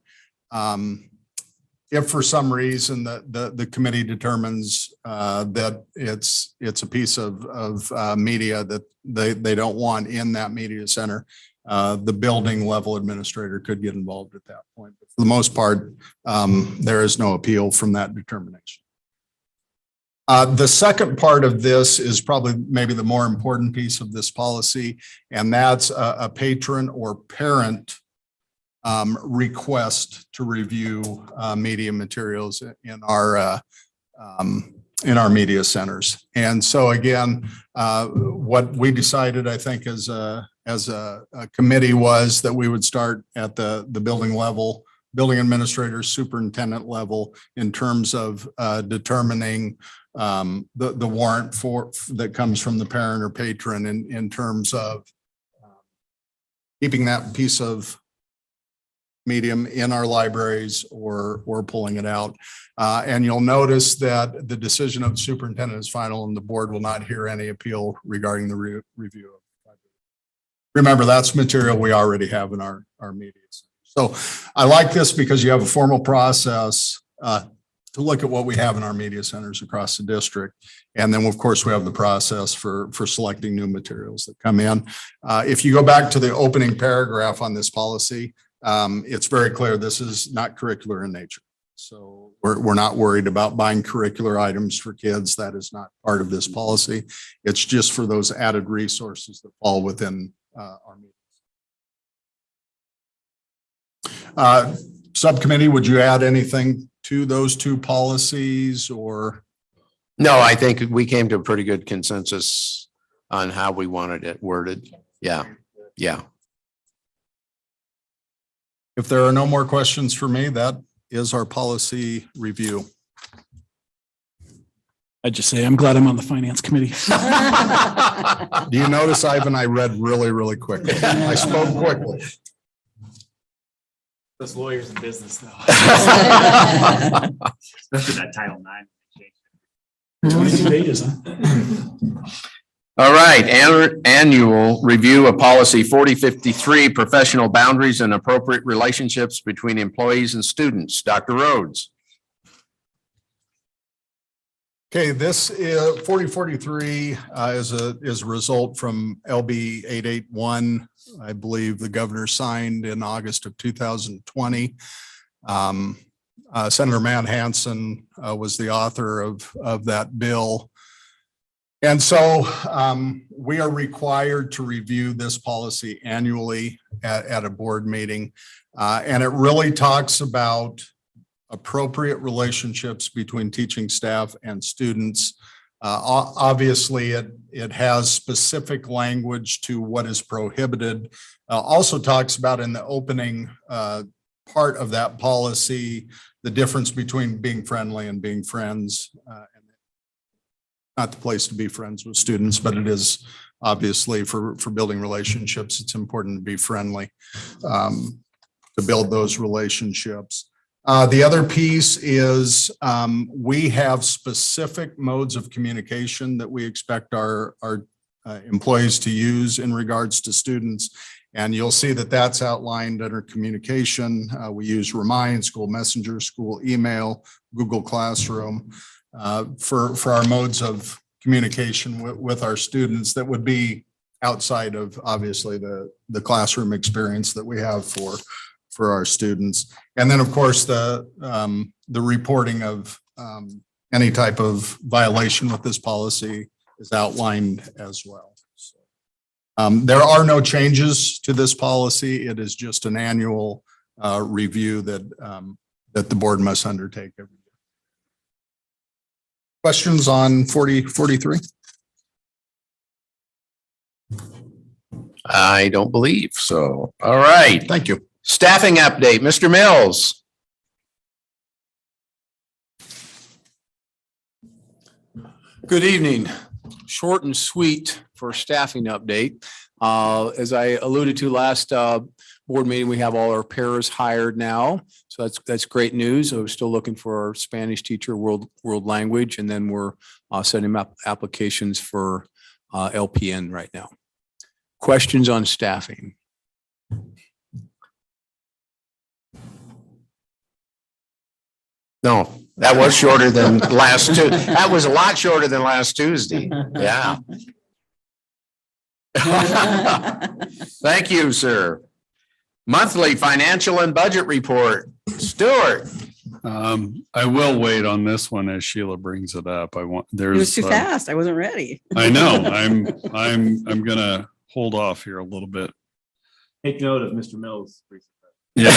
if for some reason the committee determines that it's a piece of media that they don't want in that media center, the building level administrator could get involved at that point. But for the most part, there is no appeal from that determination. The second part of this is probably maybe the more important piece of this policy, and that's a patron or parent request to review media materials in our media centers. And so again, what we decided, I think, as a committee was that we would start at the building level, building administrator, superintendent level, in terms of determining the warrant that comes from the parent or patron in terms of keeping that piece of medium in our libraries or pulling it out. And you'll notice that the decision of the superintendent is final, and the board will not hear any appeal regarding the review. Remember, that's material we already have in our media. So I like this because you have a formal process. look at what we have in our media centers across the district. And then, of course, we have the process for selecting new materials that come in. If you go back to the opening paragraph on this policy, it's very clear this is not curricular in nature. So we're not worried about buying curricular items for kids. That is not part of this policy. It's just for those added resources that fall within our media. Subcommittee, would you add anything to those two policies or? No, I think we came to a pretty good consensus on how we wanted it worded. Yeah, yeah. If there are no more questions for me, that is our policy review. I'd just say I'm glad I'm on the finance committee. Do you notice, Ivan, I read really, really quickly. I spoke quickly. Those lawyers in business though. Especially that Title IX. 22 pages, huh? All right, annual review of policy 4053, professional boundaries and appropriate relationships between employees and students. Dr. Rhodes. Okay, this is 4043 is a result from LB 881. I believe the governor signed in August of 2020. Senator Matt Hansen was the author of that bill. And so we are required to review this policy annually at a board meeting. And it really talks about appropriate relationships between teaching staff and students. Obviously, it has specific language to what is prohibited. Also talks about in the opening part of that policy, the difference between being friendly and being friends. Not the place to be friends with students, but it is obviously for building relationships. It's important to be friendly to build those relationships. The other piece is we have specific modes of communication that we expect our employees to use in regards to students. And you'll see that that's outlined under communication. We use Remind, School Messenger, School Email, Google Classroom for our modes of communication with our students that would be outside of obviously the classroom experience that we have for our students. And then, of course, the reporting of any type of violation with this policy is outlined as well. So, there are no changes to this policy. It is just an annual review that the board must undertake every year. Questions on 4043? I don't believe so. All right. Thank you. Staffing update, Mr. Mills. Good evening. Short and sweet for staffing update. As I alluded to last board meeting, we have all our pairs hired now. So that's great news. We're still looking for our Spanish teacher, world language, and then we're setting up applications for LPN right now. Questions on staffing? No, that was shorter than last Tuesday. That was a lot shorter than last Tuesday. Yeah. Thank you, sir. Monthly financial and budget report. Stuart. I will wait on this one as Sheila brings it up. It was too fast. I wasn't ready. I know. I'm gonna hold off here a little bit. Take note of Mr. Mills. Yeah.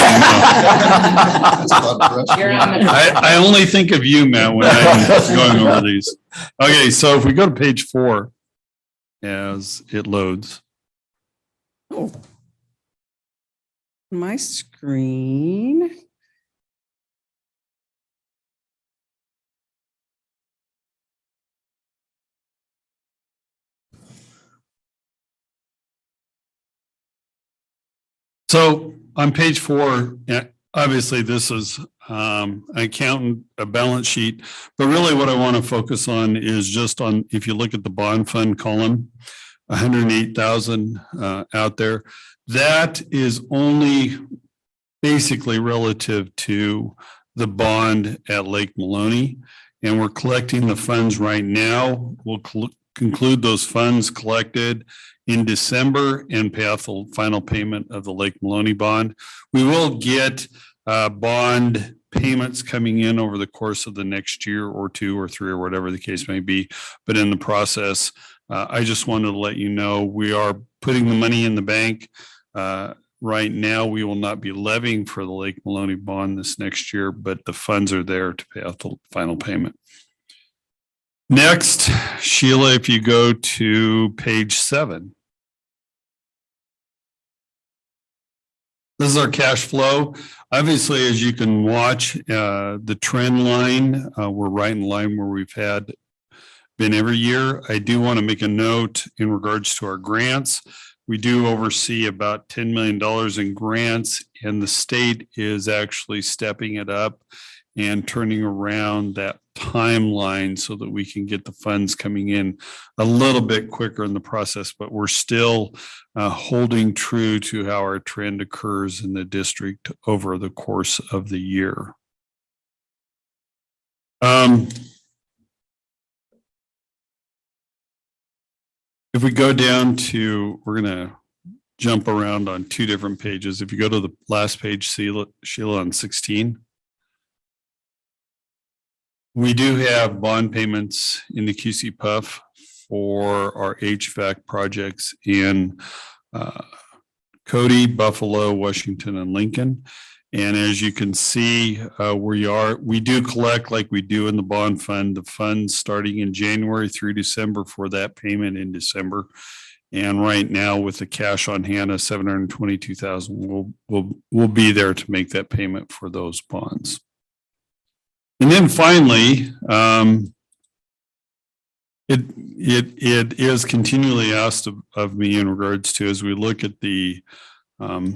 I only think of you, Matt, when I'm going over these. Okay, so if we go to page 4 as it loads. Oh. My screen. So on page 4, obviously this is an accountant, a balance sheet, but really what I want to focus on is just on, if you look at the bond fund column, 108,000 out there. That is only basically relative to the bond at Lake Maloney. And we're collecting the funds right now. We'll conclude those funds collected in December and pay off the final payment of the Lake Maloney bond. We will get bond payments coming in over the course of the next year or 2 or 3 or whatever the case may be. But in the process, I just wanted to let you know, we are putting the money in the bank. Right now, we will not be levying for the Lake Maloney bond this next year, but the funds are there to pay off the final payment. Next, Sheila, if you go to page 7. This is our cash flow. Obviously, as you can watch, the trend line, we're right in line where we've been every year. I do want to make a note in regards to our grants. We do oversee about $10 million in grants, and the state is actually stepping it up and turning around that timeline so that we can get the funds coming in a little bit quicker in the process, but we're still holding true to how our trend occurs in the district over the course of the year. If we go down to, we're going to jump around on 2 different pages. If you go to the last page, Sheila, on 16, we do have bond payments in the QC Puff for our HVAC projects in Cody, Buffalo, Washington, and Lincoln. And as you can see, we do collect like we do in the bond fund, the funds starting in January through December for that payment in December. And right now with the cash on hand of $722,000, we'll be there to make that payment for those bonds. And then finally, it is continually asked of me in regards to, as we look at the, go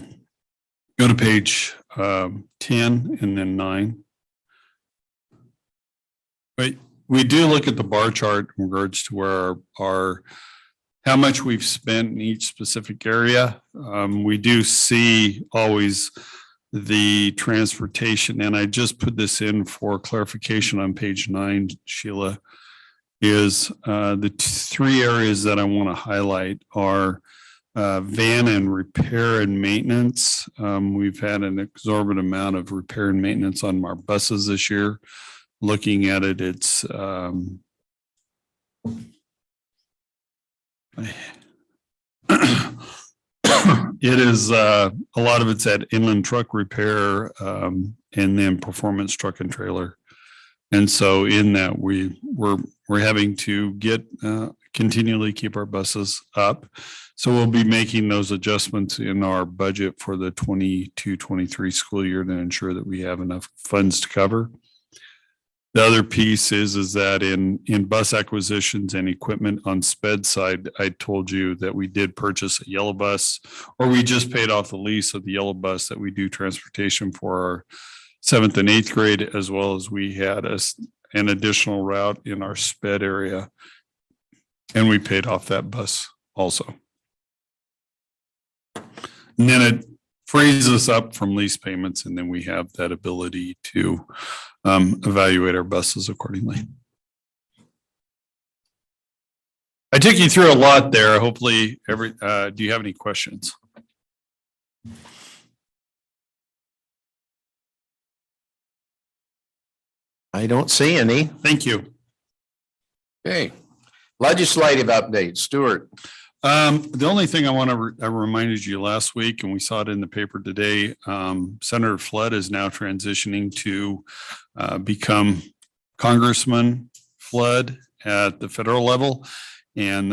to page 10 and then 9. But we do look at the bar chart in regards to where our how much we've spent in each specific area. We do see always the transportation, and I just put this in for clarification on page 9, Sheila, is the 3 areas that I want to highlight are van and repair and maintenance. We've had an exorbitant amount of repair and maintenance on our buses this year. Looking at it, it's it is a lot of it's at inland truck repair and then performance truck and trailer. And so in that we're having to get continually keep our buses up. So we'll be making those adjustments in our budget for the 22-23 school year to ensure that we have enough funds to cover. The other piece is that in bus acquisitions and equipment on SPED side, I told you that we did purchase a yellow bus, or we just paid off the lease of the yellow bus that we do transportation for our 7th and 8th grade, as well as we had an additional route in our SPED area, and we paid off that bus also. And then it frees us up from lease payments, and then we have that ability to evaluate our buses accordingly. I took you through a lot there. Hopefully, do you have any questions? I don't see any. Thank you. Okay. Legislative update, Stuart. The only thing I want to I reminded you last week, and we saw it in the paper today, Senator Flood is now transitioning to become Congressman Flood at the federal level, and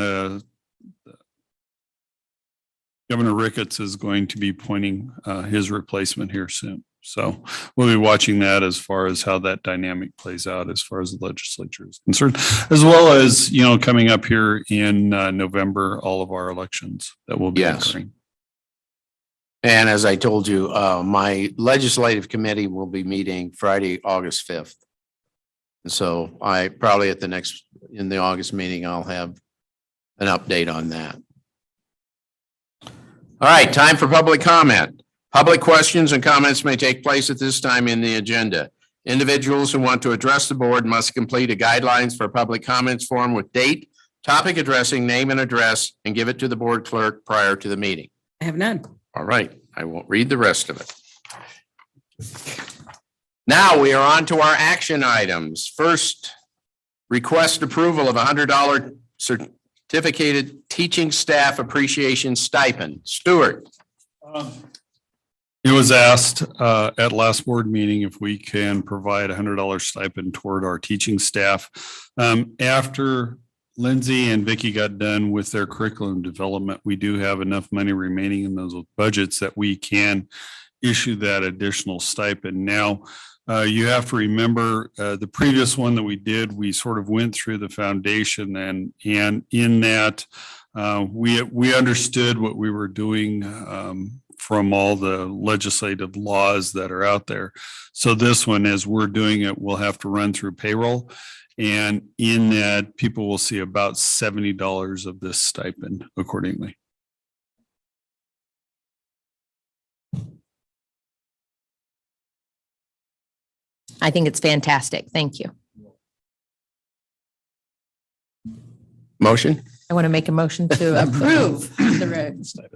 Governor Ricketts is going to be appointing his replacement here soon. So we'll be watching that as far as how that dynamic plays out as far as the legislature is concerned, as well as, you know, coming up here in November, all of our elections that will be occurring. And as I told you, my legislative committee will be meeting Friday, August 5th. And so I probably in the August meeting, I'll have an update on that. All right, time for public comment. Public questions and comments may take place at this time in the agenda. Individuals who want to address the board must complete a guidelines for public comments form with date, topic addressing, name and address, and give it to the board clerk prior to the meeting. I have none. All right, I won't read the rest of it. Now we are on to our action items. First, request approval of $100 certificated teaching staff appreciation stipend. Stuart. It was asked at last board meeting if we can provide $100 stipend toward our teaching staff. After Lindsay and Vicky got done with their curriculum development, we do have enough money remaining in those budgets that we can issue that additional stipend. Now, you have to remember the previous one that we did, we sort of went through the foundation and in that we understood what we were doing from all the legislative laws that are out there. So this one, as we're doing it, we'll have to run through payroll. And in that, people will see about $70 of this stipend accordingly. I think it's fantastic. Thank you. Motion? I want to make a motion to approve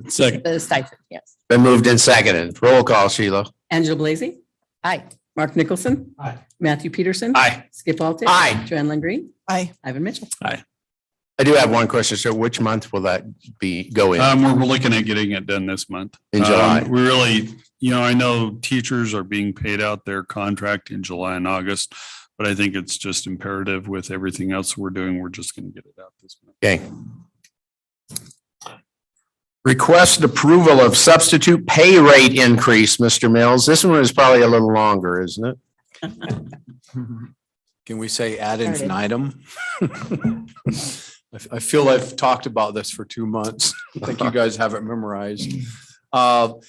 Second. The stipend, yes. Been moved and seconded. Roll call, Sheila. Angela Blazy, Aye. Mark Nicholson. Aye. Matthew Peterson. Aye. Skip Alter. Aye. Joanne Lundgreen. Aye. Ivan Mitchell. I do have one question. So which month will that go in? We're looking at getting it done this month. In July. We really, I know teachers are being paid out their contract in July and August, but I think it's just imperative with everything else we're doing. We're just going to get it out this month. Okay. Request approval of substitute pay rate increase, Mr. Mills. This one is probably a little longer, isn't it? Can we say ad infinitum? I feel I've talked about this for 2 months. I think you guys have it memorized. The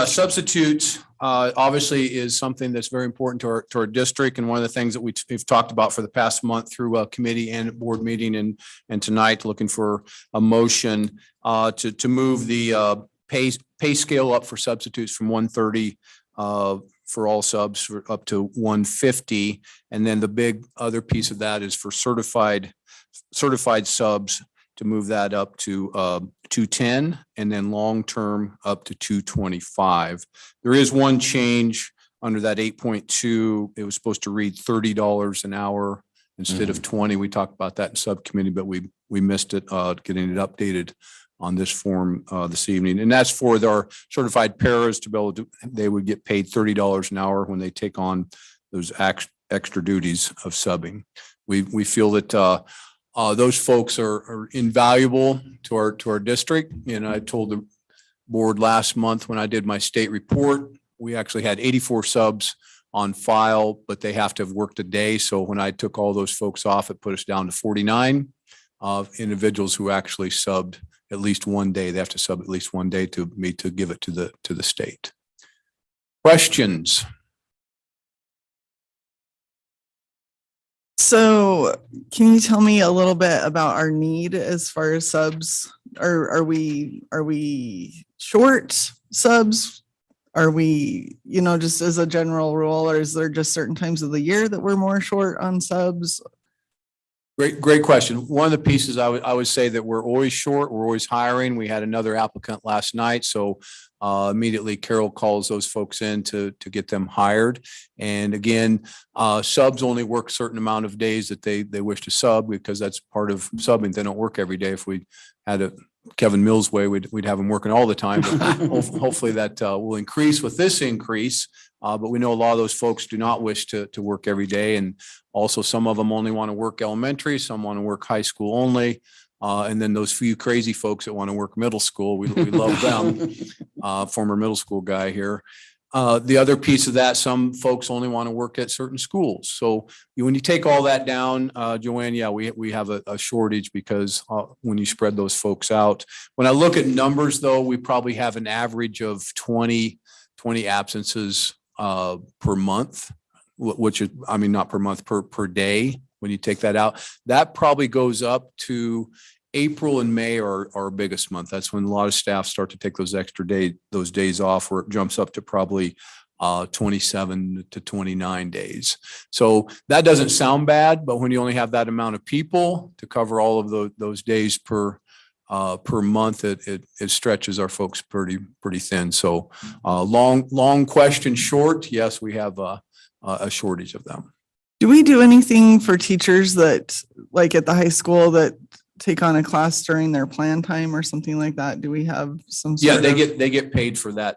substitute obviously is something that's very important to our district. And one of the things that we've talked about for the past month through a committee and board meeting and tonight looking for a motion to move the pay scale up for substitutes from 130 for all subs up to 150. And then the big other piece of that is for certified subs to move that up to 210 and then long-term up to 225. There is one change under that 8.2. It was supposed to read $30 an hour instead of 20. We talked about that in subcommittee, but we missed it, getting it updated on this form this evening. And that's for our certified paras to be able to, they would get paid $30 an hour when they take on those extra duties of subbing. We feel that those folks are invaluable to our district. And I told the board last month when I did my state report, we actually had 84 subs on file, but they have to have worked a day. So when I took all those folks off, it put us down to 49 individuals who actually subbed at least one day. They have to sub at least one day to me to give it to the state. Questions? So can you tell me a little bit about our need as far as subs? Are we short subs? Are we, just as a general rule, or is there just certain times of the year that we're more short on subs? Great question. One of the pieces I would say that we're always short, we're always hiring. We had another applicant last night, so immediately Carol calls those folks in to get them hired. And again, subs only work a certain amount of days that they wish to sub, because that's part of subbing. They don't work every day. If we had a Kevin Mills way, we'd have them working all the time. But hopefully that will increase with this increase. But we know a lot of those folks do not wish to work every day. And also some of them only want to work elementary, some want to work high school only. And then those few crazy folks that want to work middle school, we love them. Former middle school guy here. The other piece of that, some folks only want to work at certain schools. So when you take all that down, Joanne, yeah, we have a shortage because when you spread those folks out. When I look at numbers though, we probably have an average of 20 absences per month, which is, not per month, per day. When you take that out, that probably goes up to April and May are our biggest month. That's when a lot of staff start to take those extra days off, where it jumps up to probably 27 to 29 days. So that doesn't sound bad, but when you only have that amount of people to cover all of those days per month, it stretches our folks pretty thin. So long question short, yes, we have a shortage of them. Do we do anything for teachers that, like at the high school, that take on a class during their plan time or something like that? Do we have some? Yeah, sort of- they get paid for that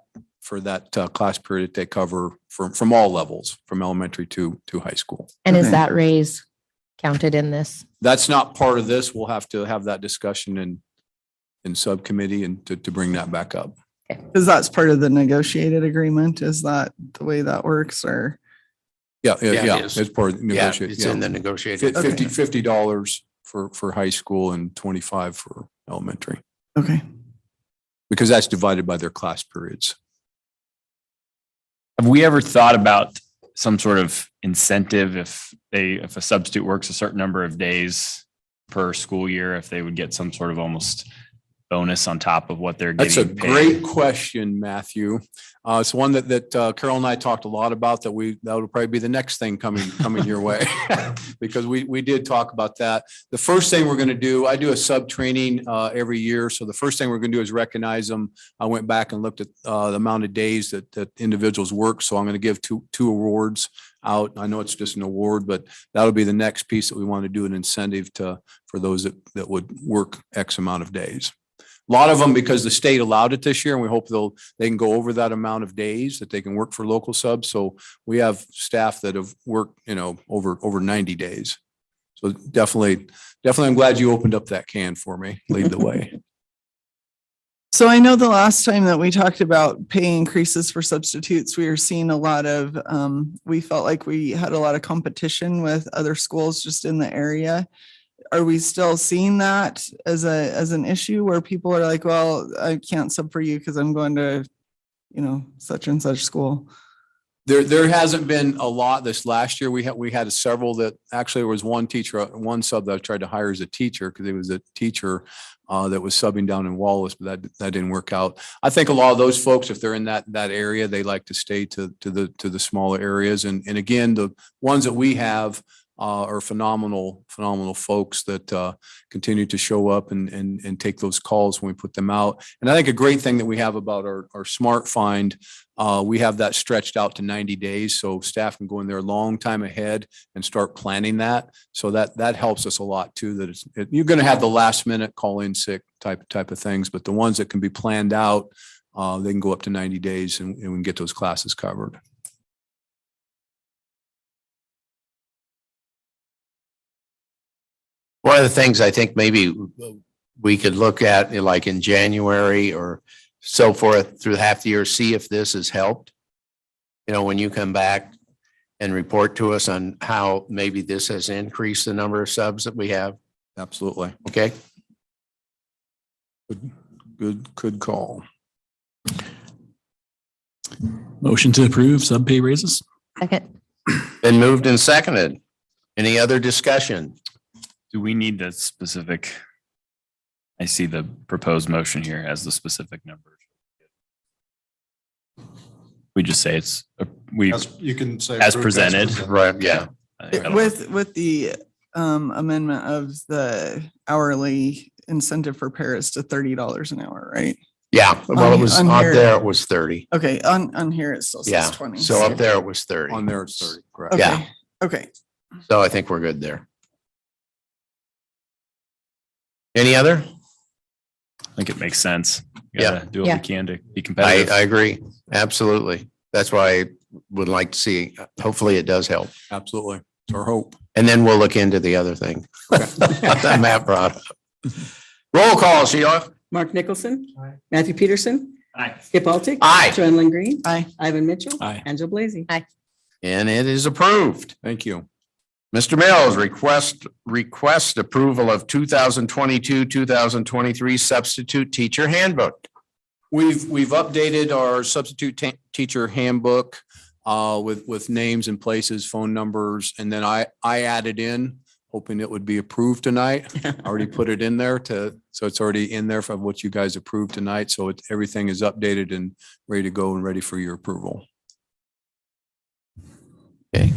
class period that they cover from all levels, from elementary to high school. And is Okay. that raise counted in this? That's not part of this. We'll have to have that discussion in subcommittee and to bring that back up. Because that's part of the negotiated agreement. Is that the way that works, or? Yeah, Yeah, it is. it's part of the Yeah, negotiation. it's in the negotiated. $50 for high school and 25 for elementary, Okay. because that's divided by their class periods. Have we ever thought about some sort of incentive if a substitute works a certain number of days per school year, if they would get some sort of almost bonus on top of what they're That's a getting paid? great question, Matthew. It's one that Carol and I talked a lot about, that would probably be the next thing coming your way. Because we did talk about that. The first thing we're going to do, I do a sub training every year. So the first thing we're going to do is recognize them. I went back and looked at the amount of days that individuals work. So I'm going to give two awards out. I know it's just an award, but that'll be the next piece that we want to do, an incentive for those that would work X amount of days. A lot of them, because the state allowed it this year, and we hope they can go over that amount of days that they can work for local subs. So we have staff that have worked, over 90 days. So definitely, I'm glad you opened up that can for me. Lead the way. So I know the last time that we talked about pay increases for substitutes, we were seeing a lot of, we felt like we had a lot of competition with other schools just in the area. Are we still seeing that as an issue where people are like, well, I can't sub for you because I'm going to, such and such school? There hasn't been a lot this last year. We had several that actually, there was one sub that I tried to hire as a teacher, because it was a teacher that was subbing down in Wallace, but that didn't work out. I think a lot of those folks, if they're in that area, they like to stay to the smaller areas. And again, the ones that we have are phenomenal folks that continue to show up and take those calls when we put them out. And I think a great thing that we have about our Smart Find, we have that stretched out to 90 days. So staff can go in there a long time ahead and start planning that. So that helps us a lot too, that you're going to have the last minute call in sick type of things, but the ones that can be planned out, they can go up to 90 days and we can get those classes covered. One of the things I think maybe we could look at, like in January or so forth through half the year, see if this has helped. When you come back and report to us on how maybe this has increased the number of subs that we have. Absolutely. Okay. Good call. Motion to approve sub pay raises. Second. Been moved and seconded. Any other discussion? Do we need the specific? I see the proposed motion here as the specific numbers. We just say it's, You can say. as approved presented. Right, yeah. I don't- With the amendment of the hourly incentive for Paris to $30 an hour, right? Yeah, well, it was On on here- there, it was 30. Okay, on here it still Yeah, says 20. so up there it was 30. On there, it's 30, correct. Okay, yeah. okay. So I think we're good there. Any other? I think it makes sense. We Yeah. gotta do what Yeah. we can to be I competitive. agree. Absolutely. That's why I would like to see, hopefully it does help. Absolutely. It's our hope. And then we'll look into the other thing that Matt brought up. Roll call, Sheila. Mark Nicholson. Matthew Peterson. Aye. Skip Altick. Aye. Joanne Lynn Green. Aye. Ivan Mitchell. Aye. Angela Blaze. Aye. And it is approved. Thank you. Mr. Mills, request approval of 2022, 2023 substitute teacher handbook. We've updated our substitute teacher handbook with names and places, phone numbers, and then I added in, hoping it would be approved tonight. I already put it in there so it's already in there from what you guys approved tonight. So everything is updated and ready to go and ready for your approval. Okay.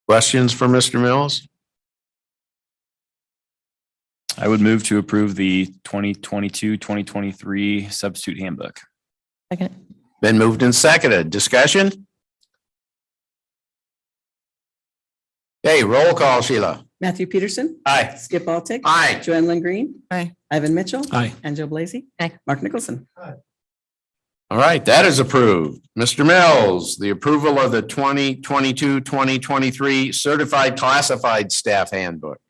Questions for Mr. Mills? I would move to approve the 2022-2023 substitute handbook. Second. Been moved and seconded. Discussion? Okay, roll call, Sheila. Matthew Peterson. Aye. Skip Altick. Aye. Joanne Lynn Green. Aye. Ivan Mitchell. Aye. Angela Blazy. Aye. Mark Nicholson. All right, that is approved. Mr. Mills, the approval of the 2022-2023 certified classified staff handbook.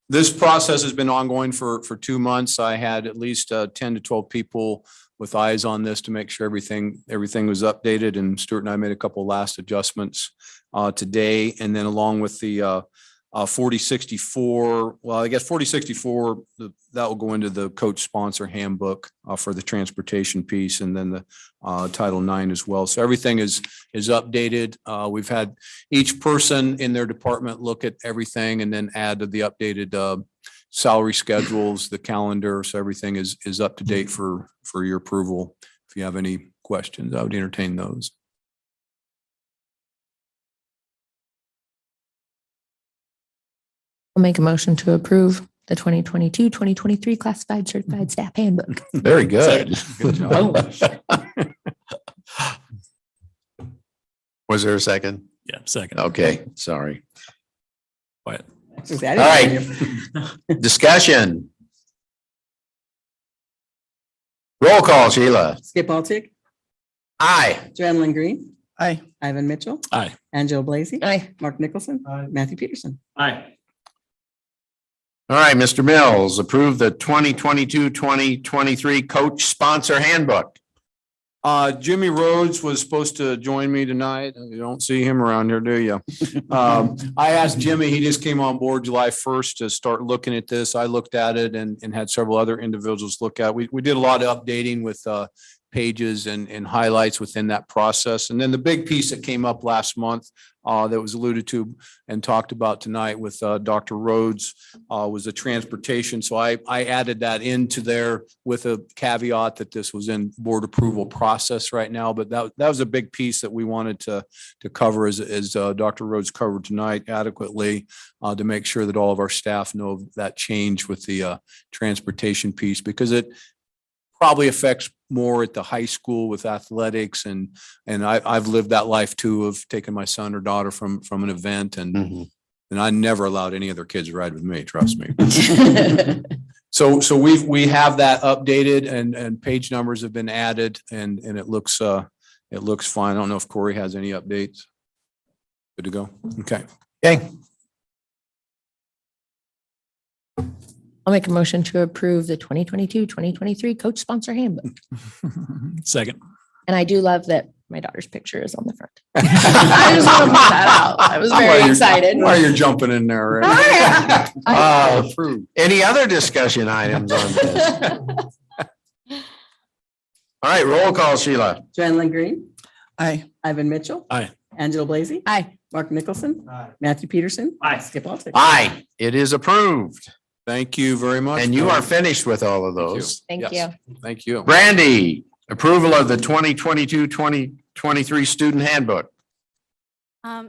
This process has been ongoing for 2 months. I had at least 10 to 12 people with eyes on this to make sure everything was updated, and Stuart and I made a couple last adjustments today. And then along with the 4064, well, I guess 4064, that will go into the coach sponsor handbook for the transportation piece, and then the Title IX as well. So everything is updated. We've had each person in their department look at everything and then add to the updated salary schedules, the calendar. So everything is up to date for your approval. If you have any questions, I would entertain those. I'll make a motion to approve the 2022-2023 classified certified staff handbook. Very good. Was there a second? Yeah, second. Okay, sorry. Quiet. All All right. Discussion. Roll call, Sheila. Skip Altick. Aye. Joanne Lynn Green. Aye. Ivan Mitchell. Aye. Angela Blazy. Aye. Mark Nicholson. Matthew Peterson. Aye. All right, Mr. Mills, approve the 2022-2023 coach sponsor handbook. Jimmy Rhodes was supposed to join me tonight. You don't see him around here, do you? I asked Jimmy, he just came on board July 1st to start looking at this. I looked at it and had several other individuals look at it. We did a lot of updating with pages and highlights within that process. And then the big piece that came up last month that was alluded to and talked about tonight with Dr. Rhodes was the transportation. So I added that into there with a caveat that this was in board approval process right now. But that was a big piece that we wanted to cover as Dr. Rhodes covered tonight adequately to make sure that all of our staff know that change with the transportation piece, because it probably affects more at the high school with athletics. And I've lived that life too, of taking my son or daughter from an event, and I never allowed any other kids to ride with me, trust me. So we have that updated and page numbers have been added, and it looks fine. I don't know if Corey has any updates. Good to go. Okay. Okay. I'll make a motion to approve the 2022-2023 coach sponsor handbook. Second. And I do love that my daughter's picture is on the front. I just want to put that out. I was very excited. Why you're jumping in there? Any other discussion items on this? All right, roll call, Sheila. Joanne Lynn Green. Aye. Ivan Mitchell. Aye. Angela Blazy. Aye. Mark Nicholson. Matthew Peterson. Aye. Skip Altick. Aye, it is approved. Thank you very much. And you are finished with all of those. Thank Yes. you. Thank you. Brandy, approval of the 2022-2023 student handbook.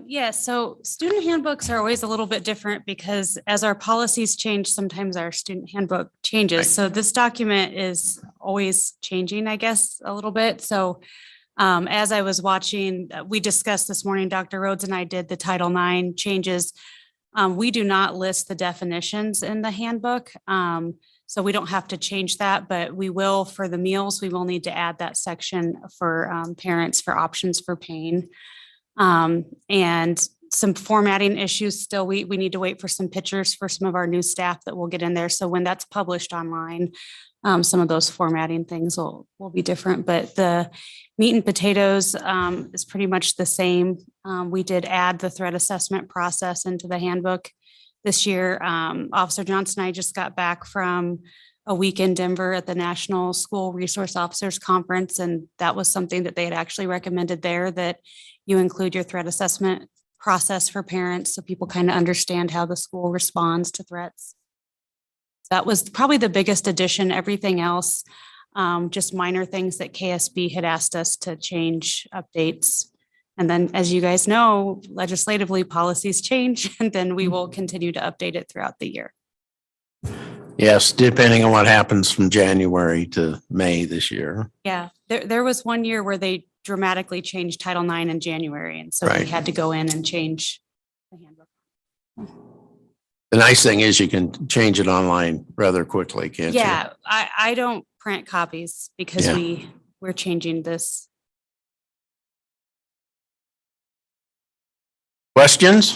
Yes, so student handbooks are always a little bit different because as our policies change, sometimes our student handbook changes. Right. So this document is always changing, I guess, a little bit. So as I was watching, we discussed this morning, Dr. Rhodes and I did the Title IX changes. We do not list the definitions in the handbook. So we don't have to change that, but we will for the meals. We will need to add that section for parents for options for paying. And some formatting issues still, we need to wait for some pictures for some of our new staff that will get in there. So when that's published online, some of those formatting things will be different, but the meat and potatoes is pretty much the same. We did add the threat assessment process into the handbook this year. Officer Johnson and I just got back from a week in Denver at the National School Resource Officers Conference, and that was something that they had actually recommended there, that you include your threat assessment process for parents so people kind of understand how the school responds to threats. That was probably the biggest addition. Everything else just minor things that KSB had asked us to change, updates. And then, as you guys know, legislatively, policies change, and then we will continue to update it throughout the year. Yes, depending on what happens from January to May this year. Yeah, there was one year where they dramatically changed Title IX in January, and so we Right. had to go in and change the handbook. The nice thing is you can change it online rather quickly, can't you? Yeah, I don't print copies because Yeah. we're changing this. Questions?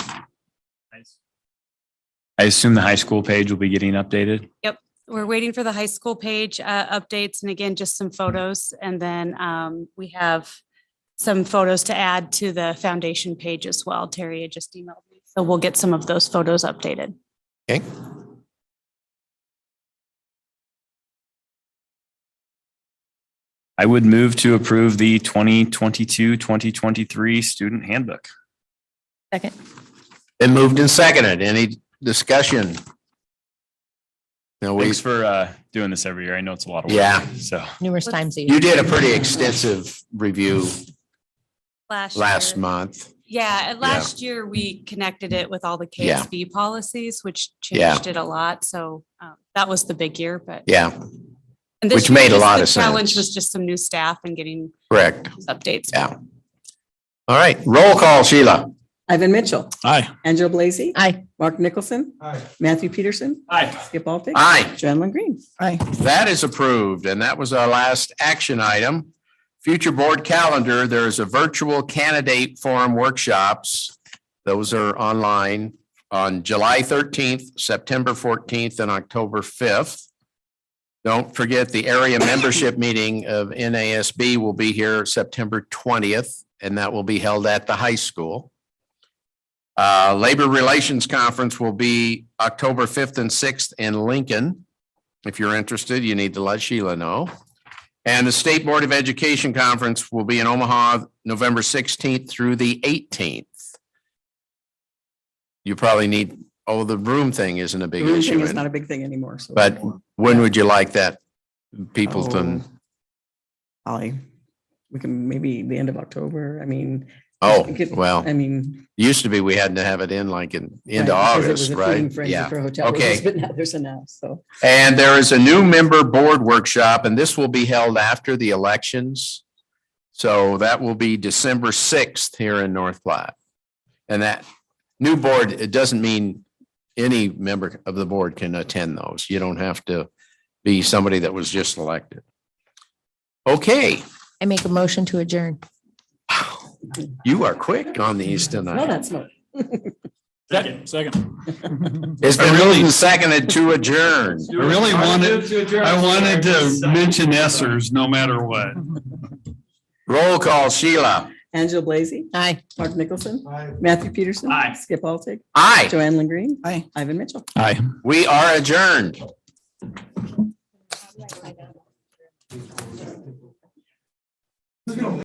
I assume the high school page will be getting updated. Yep, we're waiting for the high school page updates, and again, just some photos. And then we have some photos to add to the foundation page as well. Terry had just emailed me, so we'll get some of those photos updated. Okay. I would move to approve the 2022-2023 student handbook. Second. Been moved and seconded. Any discussion? No, we, Thanks for doing this every year. I know it's a lot of work. Yeah. So Numerous times a year. you did a pretty extensive review last year. month. Yeah, and last year we connected it with all the Yeah. KSB policies, which Yeah. changed it a lot. So that was the big year, but. Yeah, And this which year, made a just lot the of Challenge sense. was just some new staff and getting correct. updates. Yeah. All right, roll call, Sheila. Ivan Mitchell, Aye. Angela Blazy, Aye. Mark Nicholson, Matthew Peterson, Aye. Skip Alpig. Aye. Joanne Lynn Green. Aye. That is approved, and that was our last action item. Future board calendar, there is a virtual candidate forum workshops. Those are online on July 13th, September 14th, and October 5th. Don't forget the area membership meeting of NASB will be here September 20th, and that will be held at the high school. Labor Relations Conference will be October 5th and 6th in Lincoln. If you're interested, you need to let Sheila know. And the State Board of Education Conference will be in Omaha, November 16th through the 18th. You probably need, the room thing isn't a big The room issue. thing is in- not a big thing anymore, so. But when would you like that? Peopleton? Holly, we can maybe the end of October. I mean. Oh, we could- well, I mean. used to be we had to have it in like into right, because it August, was a feeding right? frenzy Yeah. for hotel rooms, Okay. But now there's enough, so. And there is a new member board workshop, and this will be held after the elections. So that will be December 6th here in North Platte. And that new board, it doesn't mean any member of the board can attend those. You don't have to be somebody that was just elected. Okay, I make a motion to adjourn. you are quick on these No, tonight. that's not. Second. It's been moved and seconded to adjourn. I really wanted to mention Essers no matter what. Roll call, Sheila. Angela Blazy, Aye. Mark Nicholson, Matthew Peterson. Aye. Skip Alpig, Aye, Joanne Lynn Green. Aye. Ivan Mitchell. Aye. we are adjourned.